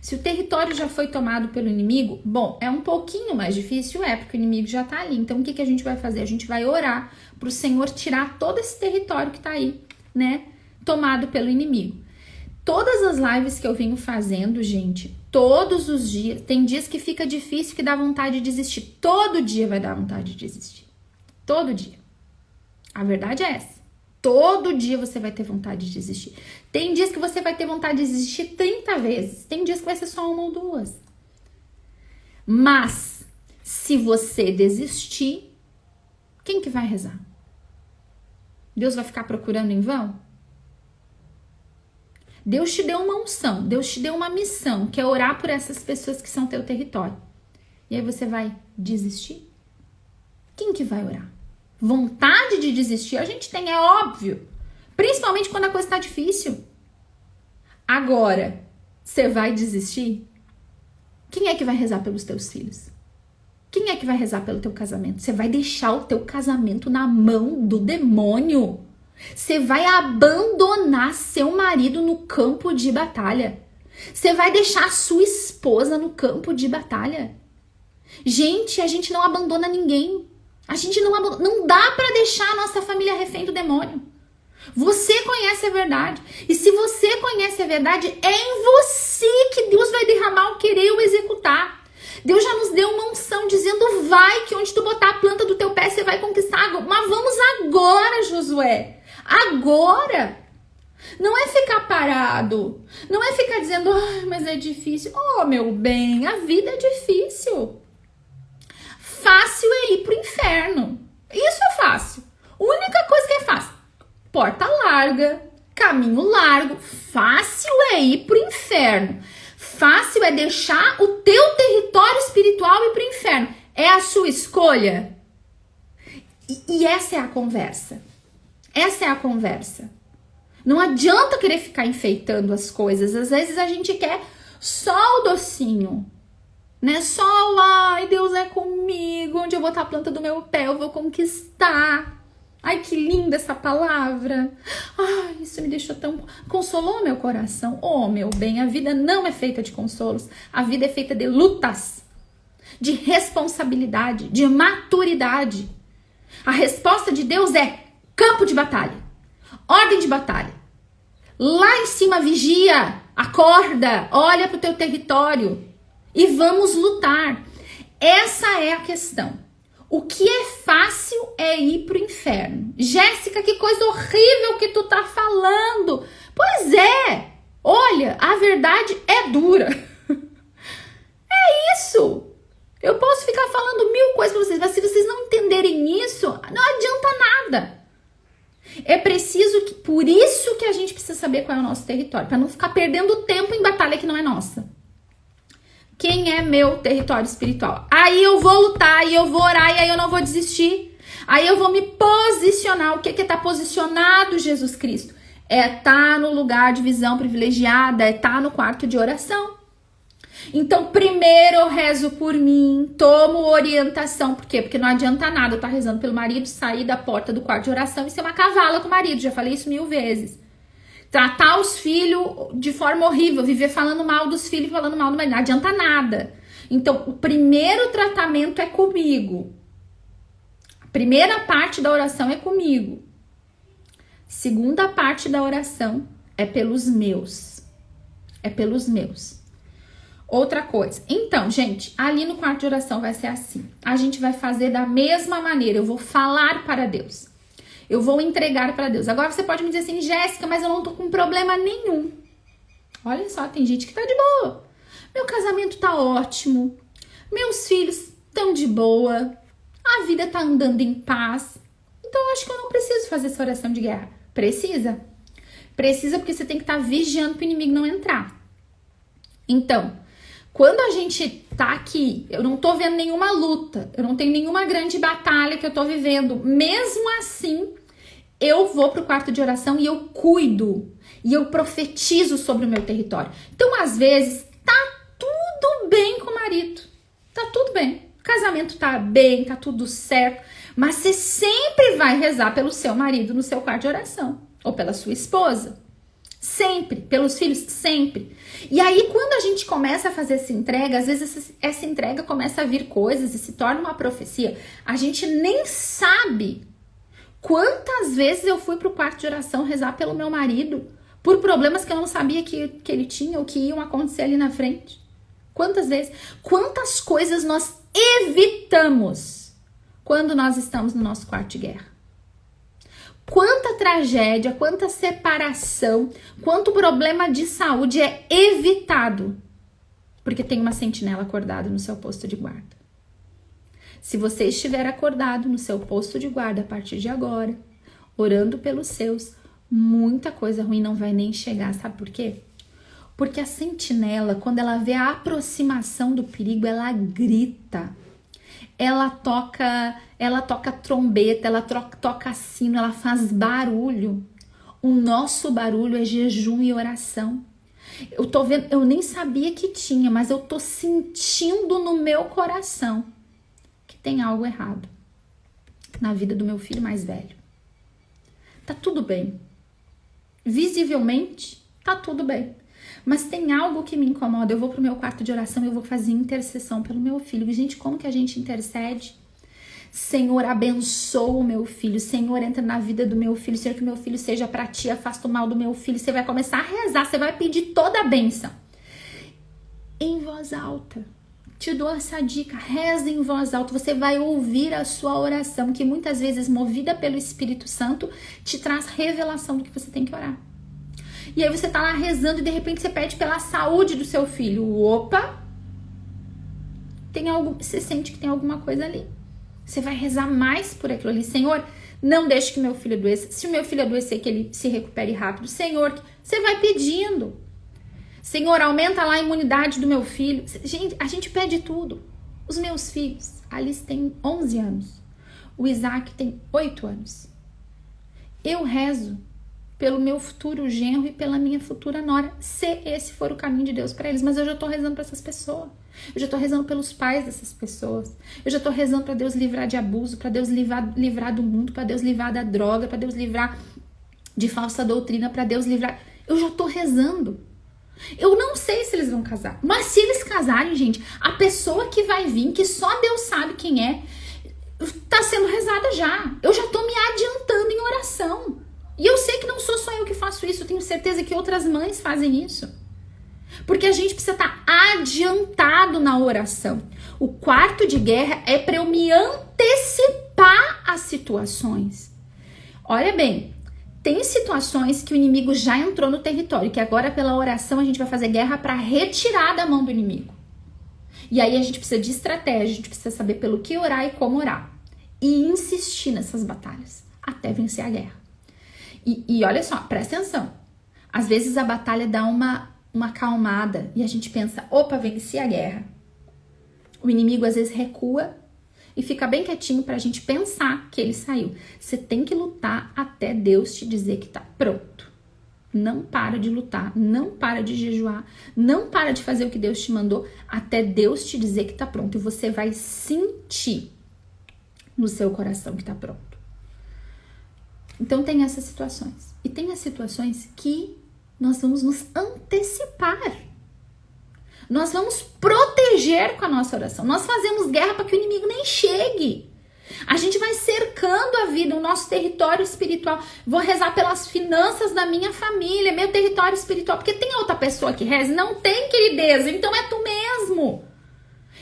Speaker 1: Se o território já foi tomado pelo inimigo, bom, é um pouquinho mais difícil, porque o inimigo já tá ali. Então, o que a gente vai fazer? A gente vai orar pro Senhor tirar todo esse território que tá aí, né, tomado pelo inimigo. Todas as lives que eu venho fazendo, gente, todos os dias, tem dias que fica difícil, que dá vontade de desistir. Todo dia vai dar vontade de desistir. Todo dia. A verdade é essa. Todo dia você vai ter vontade de desistir. Tem dias que você vai ter vontade de desistir 30 vezes. Tem dias que vai ser só 1 ou 2. Mas, se você desistir, quem que vai rezar? Deus vai ficar procurando em vão? Deus te deu uma unção, Deus te deu uma missão, que é orar por essas pessoas que são teu território. E aí você vai desistir? Quem que vai orar? Vontade de desistir a gente tem, é óbvio. Principalmente quando a coisa tá difícil. Agora, você vai desistir? Quem é que vai rezar pelos teus filhos? Quem é que vai rezar pelo teu casamento? Você vai deixar o teu casamento na mão do demônio? Você vai abandonar seu marido no campo de batalha? Você vai deixar a sua esposa no campo de batalha? Gente, a gente não abandona ninguém. A gente não dá pra deixar a nossa família refém do demônio. Você conhece a verdade. E se você conhece a verdade, é em você que Deus vai derramar o querer e o executar. Deus já nos deu uma unção dizendo, vai, que onde tu botar a planta do teu pé, você vai conquistar. Mas vamos agora, Josué. Agora. Não é ficar parado. Não é ficar dizendo, mas é difícil. Oh, meu bem, a vida é difícil. Fácil é ir pro inferno. Isso é fácil. A única coisa que é fácil. Porta larga, caminho largo. Fácil é ir pro inferno. Fácil é deixar o teu território espiritual ir pro inferno. É a sua escolha. E essa é a conversa. Essa é a conversa. Não adianta querer ficar enfeitando as coisas. Às vezes a gente quer só o docinho, né? Só o, ai, Deus é comigo, onde eu botar a planta do meu pé eu vou conquistar. Ai, que linda essa palavra. Ai, isso me deixou tão... Consolou meu coração. Oh, meu bem, a vida não é feita de consolos. A vida é feita de lutas, de responsabilidade, de maturidade. A resposta de Deus é campo de batalha, ordem de batalha. Lá em cima, vigia, acorda, olha para o teu território e vamos lutar. Essa é a questão. O que é fácil é ir pro inferno. Jéssica, que coisa horrível que tu tá falando. Pois é, olha, a verdade é dura. É isso. Eu posso ficar falando 1000 coisas pra vocês, mas se vocês não entenderem isso, não adianta nada. É preciso que, por isso que a gente precisa saber qual é o nosso território, para não ficar perdendo tempo em batalha que não é nossa. Quem é meu território espiritual? Aí eu vou lutar, aí eu vou orar, e aí eu não vou desistir. Aí eu vou me posicionar. O que é estar posicionado, Jesus Cristo? É estar no lugar de visão privilegiada, é estar no quarto de oração. Então, primeiro eu rezo por mim, tomo orientação. Por quê? Porque não adianta nada eu estar rezando pelo marido, sair da porta do quarto de oração e ser uma cavala com o marido. Já falei isso 1000 vezes. Tratar os filhos de forma horrível, viver falando mal dos filhos, falando mal do marido, não adianta nada. Então, o primeiro tratamento é comigo. A primeira parte da oração é comigo. Segunda parte da oração é pelos meus. É pelos meus. Outra coisa. Então, gente, ali no quarto de oração vai ser assim. A gente vai fazer da mesma maneira. Eu vou falar para Deus. Eu vou entregar para Deus. Agora você pode me dizer assim, Jéssica, mas eu não tô com problema nenhum. Olha só, tem gente que tá de boa. Meu casamento tá ótimo. Meus filhos estão de boa. A vida tá andando em paz. Então eu acho que eu não preciso fazer essa oração de guerra. Precisa? Precisa, porque você tem que estar vigiando pro inimigo não entrar. Então, quando a gente tá aqui, eu não tô vendo nenhuma luta, eu não tenho nenhuma grande batalha que eu tô vivendo. Mesmo assim, eu vou pro quarto de oração e eu cuido. E eu profetizo sobre o meu território. Então, às vezes, tá tudo bem com o marido. Tá tudo bem. O casamento tá bem, tá tudo certo. Mas você sempre vai rezar pelo seu marido no seu quarto de oração. Ou pela sua esposa. Sempre. Pelos filhos, sempre. E aí, quando a gente começa a fazer essa entrega, às vezes essa entrega começa a vir coisas e se torna uma profecia. A gente nem sabe quantas vezes eu fui pro quarto de oração rezar pelo meu marido por problemas que eu não sabia que ele tinha ou que iam acontecer ali na frente. Quantas vezes? Quantas coisas nós evitamos quando nós estamos no nosso quarto de guerra? Quanta tragédia, quanta separação, quanto problema de saúde é evitado porque tem uma sentinela acordada no seu posto de guarda. Se você estiver acordado no seu posto de guarda a partir de agora, orando pelos seus, muita coisa ruim não vai nem chegar. Sabe por quê? Porque a sentinela, quando ela vê a aproximação do perigo, ela grita. Ela toca trombeta, ela toca sino, ela faz barulho. O nosso barulho é jejum e oração. Eu tô vendo, eu nem sabia que tinha, mas eu tô sentindo no meu coração que tem algo errado na vida do meu filho mais velho. Tá tudo bem. Visivelmente, tá tudo bem. Mas tem algo que me incomoda. Eu vou pro meu quarto de oração e eu vou fazer intercessão pelo meu filho. Gente, como que a gente intercede? Senhor, abençoa o meu filho. Senhor, entra na vida do meu filho. Senhor, que o meu filho seja pra ti. Afasta o mal do meu filho. Você vai começar a rezar. Você vai pedir toda a bênção. Em voz alta. Te dou essa dica. Reza em voz alta. Você vai ouvir a sua oração, que muitas vezes, movida pelo Espírito Santo, te traz revelação do que você tem que orar. E aí você tá lá rezando e de repente você pede pela saúde do seu filho. Opa! Tem algo, você sente que tem alguma coisa ali. Você vai rezar mais por aquilo ali. Senhor, não deixe que meu filho adoeça. Se o meu filho adoecer, que ele se recupere rápido. Senhor, você vai pedindo. Senhor, aumenta lá a imunidade do meu filho. Gente, a gente pede tudo. Os meus filhos, a Alice tem 11 anos. O Isaac tem 8 anos. Eu rezo pelo meu futuro genro e pela minha futura nora, se esse for o caminho de Deus para eles. Mas eu já tô rezando para essas pessoas. Eu já tô rezando pelos pais dessas pessoas. Eu já tô rezando para Deus livrar de abuso, para Deus livrar do mundo, para Deus livrar da droga, para Deus livrar de falsa doutrina, para Deus livrar. Eu já tô rezando. Eu não sei se eles vão casar, mas se eles casarem, gente, a pessoa que vai vir, que só Deus sabe quem é, tá sendo rezada já. Eu já tô me adiantando em oração. E eu sei que não sou só eu que faço isso, eu tenho certeza que outras mães fazem isso. Porque a gente precisa estar adiantado na oração. O quarto de guerra é para eu me antecipar às situações. Olha bem, tem situações que o inimigo já entrou no território, que agora pela oração a gente vai fazer guerra para retirar da mão do inimigo. E aí a gente precisa de estratégia, a gente precisa saber pelo que orar e como orar. E insistir nessas batalhas até vencer a guerra. E olha só, presta atenção. Às vezes a batalha dá uma acalmada e a gente pensa, opa, venci a guerra. O inimigo às vezes recua e fica bem quietinho pra gente pensar que ele saiu. Você tem que lutar até Deus te dizer que tá pronto. Não para de lutar, não para de jejuar, não para de fazer o que Deus te mandou até Deus te dizer que tá pronto. E você vai sentir no seu coração que tá pronto. Então tem essas situações. E tem as situações que nós vamos nos antecipar. Nós vamos proteger com a nossa oração. Nós fazemos guerra para que o inimigo nem chegue. A gente vai cercando a vida, o nosso território espiritual. Vou rezar pelas finanças da minha família, meu território espiritual. Porque tem outra pessoa que reza? Não tem, querideza. Então é tu mesmo.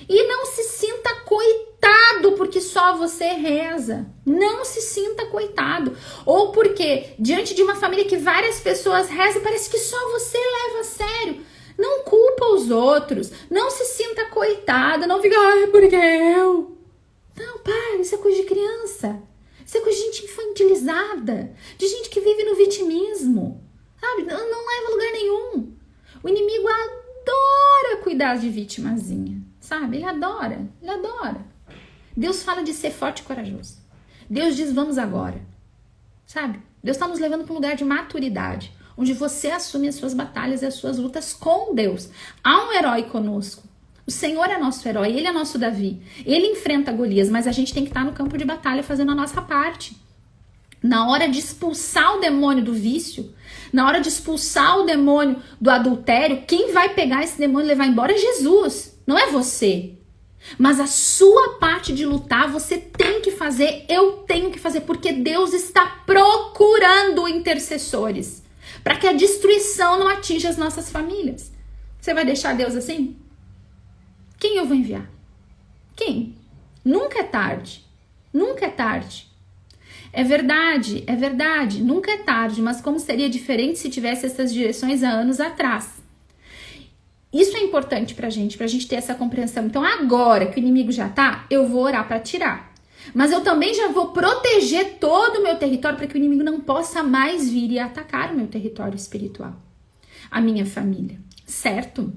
Speaker 1: E não se sinta coitado porque só você reza. Não se sinta coitado. Ou porque diante de uma família que várias pessoas rezam, parece que só você leva a sério. Não culpa os outros. Não se sinta coitado. Não fica, ai, porque eu... Não, para, isso é coisa de criança. Isso é coisa de gente infantilizada. De gente que vive no vitimismo. Sabe? Não leva a lugar nenhum. O inimigo adora cuidar de vitimazinha. Sabe? Ele adora. Ele adora. Deus fala de ser forte e corajoso. Deus diz, vamos agora. Sabe? Deus está nos levando para um lugar de maturidade. Onde você assume as suas batalhas e as suas lutas com Deus. Há um herói conosco. O Senhor é nosso herói, Ele é nosso Davi. Ele enfrenta Golias, mas a gente tem que estar no campo de batalha fazendo a nossa parte. Na hora de expulsar o demônio do vício, na hora de expulsar o demônio do adultério, quem vai pegar esse demônio e levar embora é Jesus, não é você. Mas a sua parte de lutar você tem que fazer, eu tenho que fazer, porque Deus está procurando intercessores para que a destruição não atinja as nossas famílias. Você vai deixar Deus assim? Quem eu vou enviar? Quem? Nunca é tarde. Nunca é tarde. É verdade, nunca é tarde, mas como seria diferente se tivesse essas direções há anos atrás? Isso é importante pra gente ter essa compreensão. Então agora que o inimigo já tá, eu vou orar pra tirar. Mas eu também já vou proteger todo o meu território para que o inimigo não possa mais vir e atacar o meu território espiritual. A minha família, certo?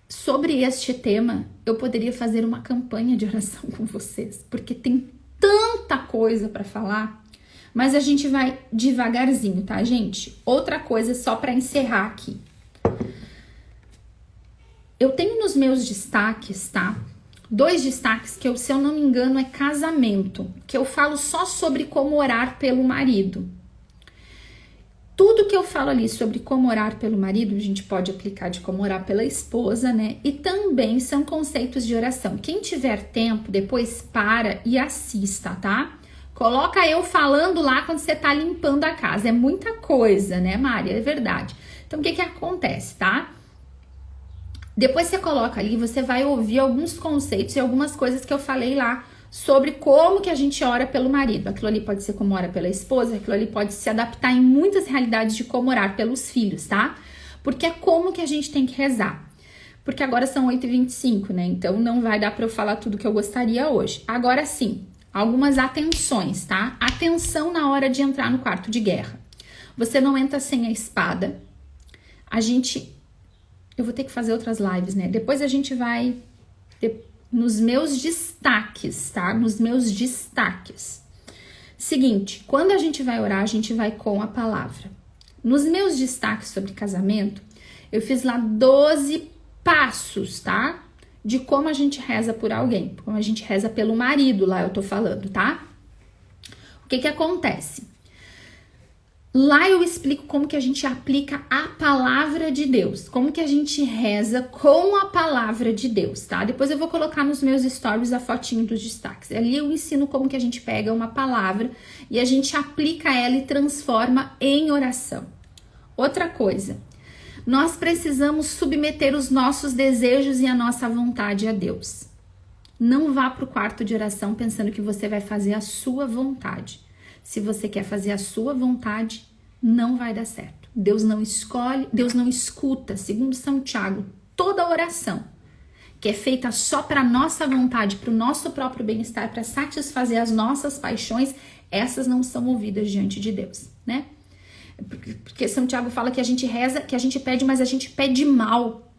Speaker 1: Sobre este tema, eu poderia fazer uma campanha de oração com vocês, porque tem tanta coisa para falar, mas a gente vai devagarzinho, tá, gente? Outra coisa só para encerrar aqui. Eu tenho nos meus destaques, tá? 2 destaques que, se eu não me engano, é casamento, que eu falo só sobre como orar pelo marido. Tudo que eu falo ali sobre como orar pelo marido, a gente pode aplicar de como orar pela esposa, né? E também são conceitos de oração. Quem tiver tempo, depois para e assista, tá? Coloca eu falando lá quando você tá limpando a casa. É muita coisa, né, Mari? É verdade. Então, o que acontece, tá? Depois você coloca ali, você vai ouvir alguns conceitos e algumas coisas que eu falei lá sobre como que a gente ora pelo marido. Aquilo ali pode ser como ora pela esposa, aquilo ali pode se adaptar em muitas realidades de como orar pelos filhos, tá? Porque é como que a gente tem que rezar. Porque agora são 8h25, né? Então não vai dar pra eu falar tudo que eu gostaria hoje. Agora sim, algumas atenções, tá? Atenção na hora de entrar no quarto de guerra. Você não entra sem a espada. Eu vou ter que fazer outras lives, né? Depois a gente vai nos meus destaques, tá? Nos meus destaques. Seguinte, quando a gente vai orar, a gente vai com a palavra. Nos meus destaques sobre casamento, eu fiz lá 12 passos, tá? De como a gente reza por alguém, como a gente reza pelo marido, lá eu tô falando, tá? O que que acontece? Lá eu explico como que a gente aplica a palavra de Deus, como que a gente reza com a palavra de Deus, tá? Depois eu vou colocar nos meus stories a fotinho dos destaques. Ali eu ensino como que a gente pega uma palavra e a gente aplica ela e transforma em oração. Outra coisa, nós precisamos submeter os nossos desejos e a nossa vontade a Deus. Não vá para o quarto de oração pensando que você vai fazer a sua vontade. Se você quer fazer a sua vontade, não vai dar certo. Deus não escolhe, Deus não escuta, segundo São Tiago, toda oração que é feita só para nossa vontade, para o nosso próprio bem-estar, para satisfazer as nossas paixões, essas não são ouvidas diante de Deus, né? Porque São Tiago fala que a gente reza, que a gente pede, mas a gente pede mal.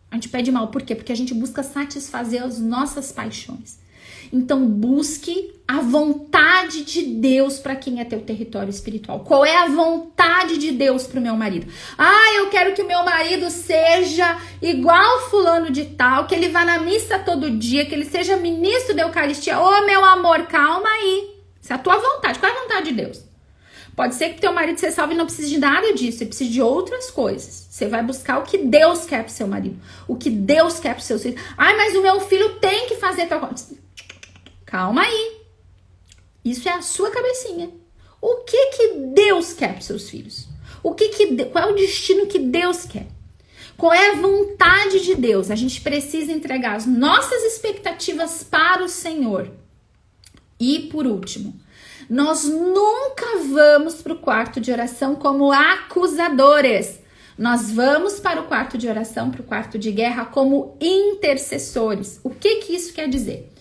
Speaker 1: A gente pede mal, por quê? Porque a gente busca satisfazer as nossas paixões. Então, busque a vontade de Deus para quem é teu território espiritual. Qual é a vontade de Deus para o meu marido? Ah, eu quero que o meu marido seja igual fulano de tal, que ele vá na missa todo dia, que ele seja ministro da Eucaristia. Ô, meu amor, calma aí. Isso é a tua vontade. Qual é a vontade de Deus? Pode ser que teu marido se salve e não precise de nada disso, ele precisa de outras coisas. Você vai buscar o que Deus quer pro seu marido, o que Deus quer pro seu filho. Ai, mas o meu filho tem que fazer tal coisa. Calma aí. Isso é a sua cabecinha. O que Deus quer pros seus filhos? Qual é o destino que Deus quer? Qual é a vontade de Deus? A gente precisa entregar as nossas expectativas para o Senhor. E por último, nós nunca vamos para o quarto de oração como acusadores. Nós vamos para o quarto de oração, para o quarto de guerra, como intercessores. O que isso quer dizer?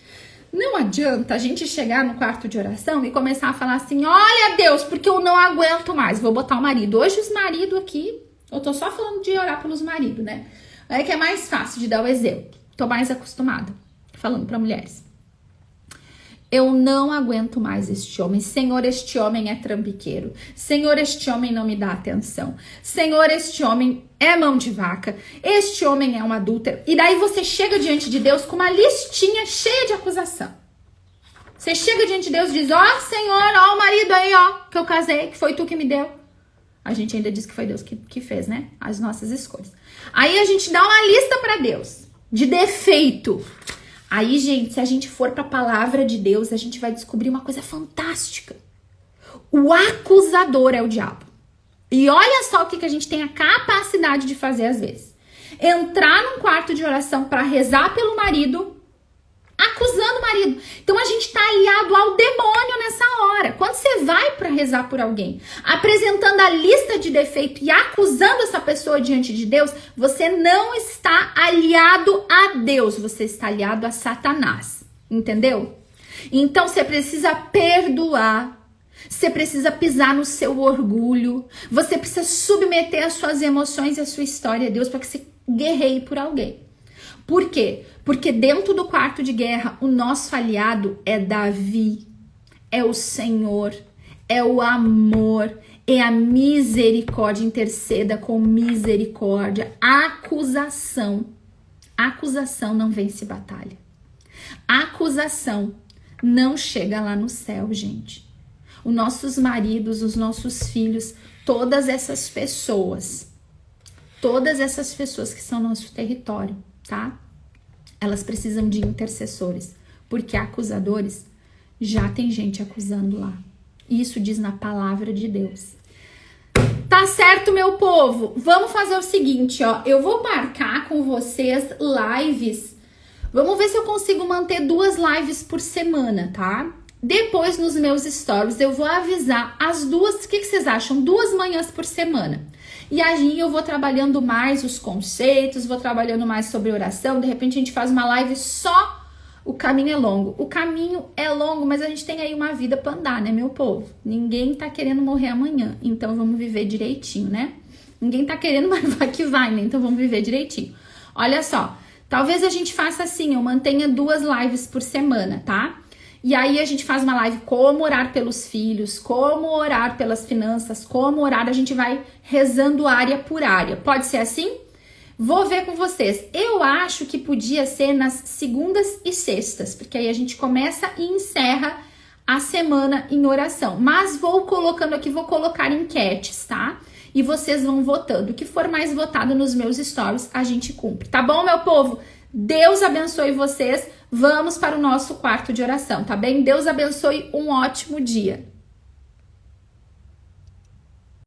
Speaker 1: Não adianta a gente chegar no quarto de oração e começar a falar assim, olha Deus, porque eu não aguento mais, vou botar o marido. Hoje os maridos aqui, eu tô só falando de orar pelos maridos, né? É que é mais fácil de dar o exemplo. Tô mais acostumada falando para mulheres. Eu não aguento mais este homem. Senhor, este homem é trambiqueiro. Senhor, este homem não me dá atenção. Senhor, este homem é mão de vaca. Este homem é um adúltero. E daí você chega diante de Deus com uma listinha cheia de acusação. Você chega diante de Deus e diz, ó Senhor, ó o marido aí, ó, que eu casei, que foi tu que me deu. A gente ainda diz que foi Deus que fez, né? As nossas escolhas. Aí a gente dá uma lista para Deus de defeito. Aí, gente, se a gente for para a palavra de Deus, a gente vai descobrir uma coisa fantástica. O acusador é o diabo. E olha só o que a gente tem a capacidade de fazer às vezes. Entrar num quarto de oração para rezar pelo marido, acusando o marido. Então a gente está aliado ao demônio nessa hora. Quando você vai para rezar por alguém, apresentando a lista de defeito e acusando essa pessoa diante de Deus, você não está aliado a Deus, você está aliado a Satanás. Entendeu? Então você precisa perdoar. Você precisa pisar no seu orgulho. Você precisa submeter as suas emoções e a sua história a Deus para que você guerreie por alguém. Por quê? Porque dentro do quarto de guerra, o nosso aliado é Davi, é o Senhor, é o amor, é a misericórdia, interceda com misericórdia. Acusação não vence batalha. Acusação não chega lá no céu, gente. Os nossos maridos, os nossos filhos, todas essas pessoas que são nosso território, tá? Elas precisam de intercessores, porque acusadores já tem gente acusando lá. Isso diz na palavra de Deus. Tá certo, meu povo? Vamos fazer o seguinte, ó. Eu vou marcar com vocês lives. Vamos ver se eu consigo manter 2 lives por semana, tá? Depois, nos meus stories, eu vou avisar as 2, o que vocês acham? 2 manhãs por semana. E aí eu vou trabalhando mais os conceitos, vou trabalhando mais sobre oração. De repente a gente faz uma live só. O caminho é longo. O caminho é longo, mas a gente tem aí uma vida pra andar, né, meu povo? Ninguém tá querendo morrer amanhã, então vamos viver direitinho, né? Ninguém tá querendo, mas vai que vai, né? Então vamos viver direitinho. Olha só, talvez a gente faça assim, eu mantenha 2 lives por semana, tá? E aí a gente faz uma live como orar pelos filhos, como orar pelas finanças, como orar, a gente vai rezando área por área. Pode ser assim? Vou ver com vocês. Eu acho que podia ser nas segundas e sextas, porque aí a gente começa e encerra a semana em oração. Mas vou colocando aqui, vou colocar enquetes, tá? E vocês vão votando. O que for mais votado nos meus stories, a gente cumpre. Tá bom, meu povo? Deus abençoe vocês. Vamos para o nosso quarto de oração, tá bem? Deus abençoe, um ótimo dia.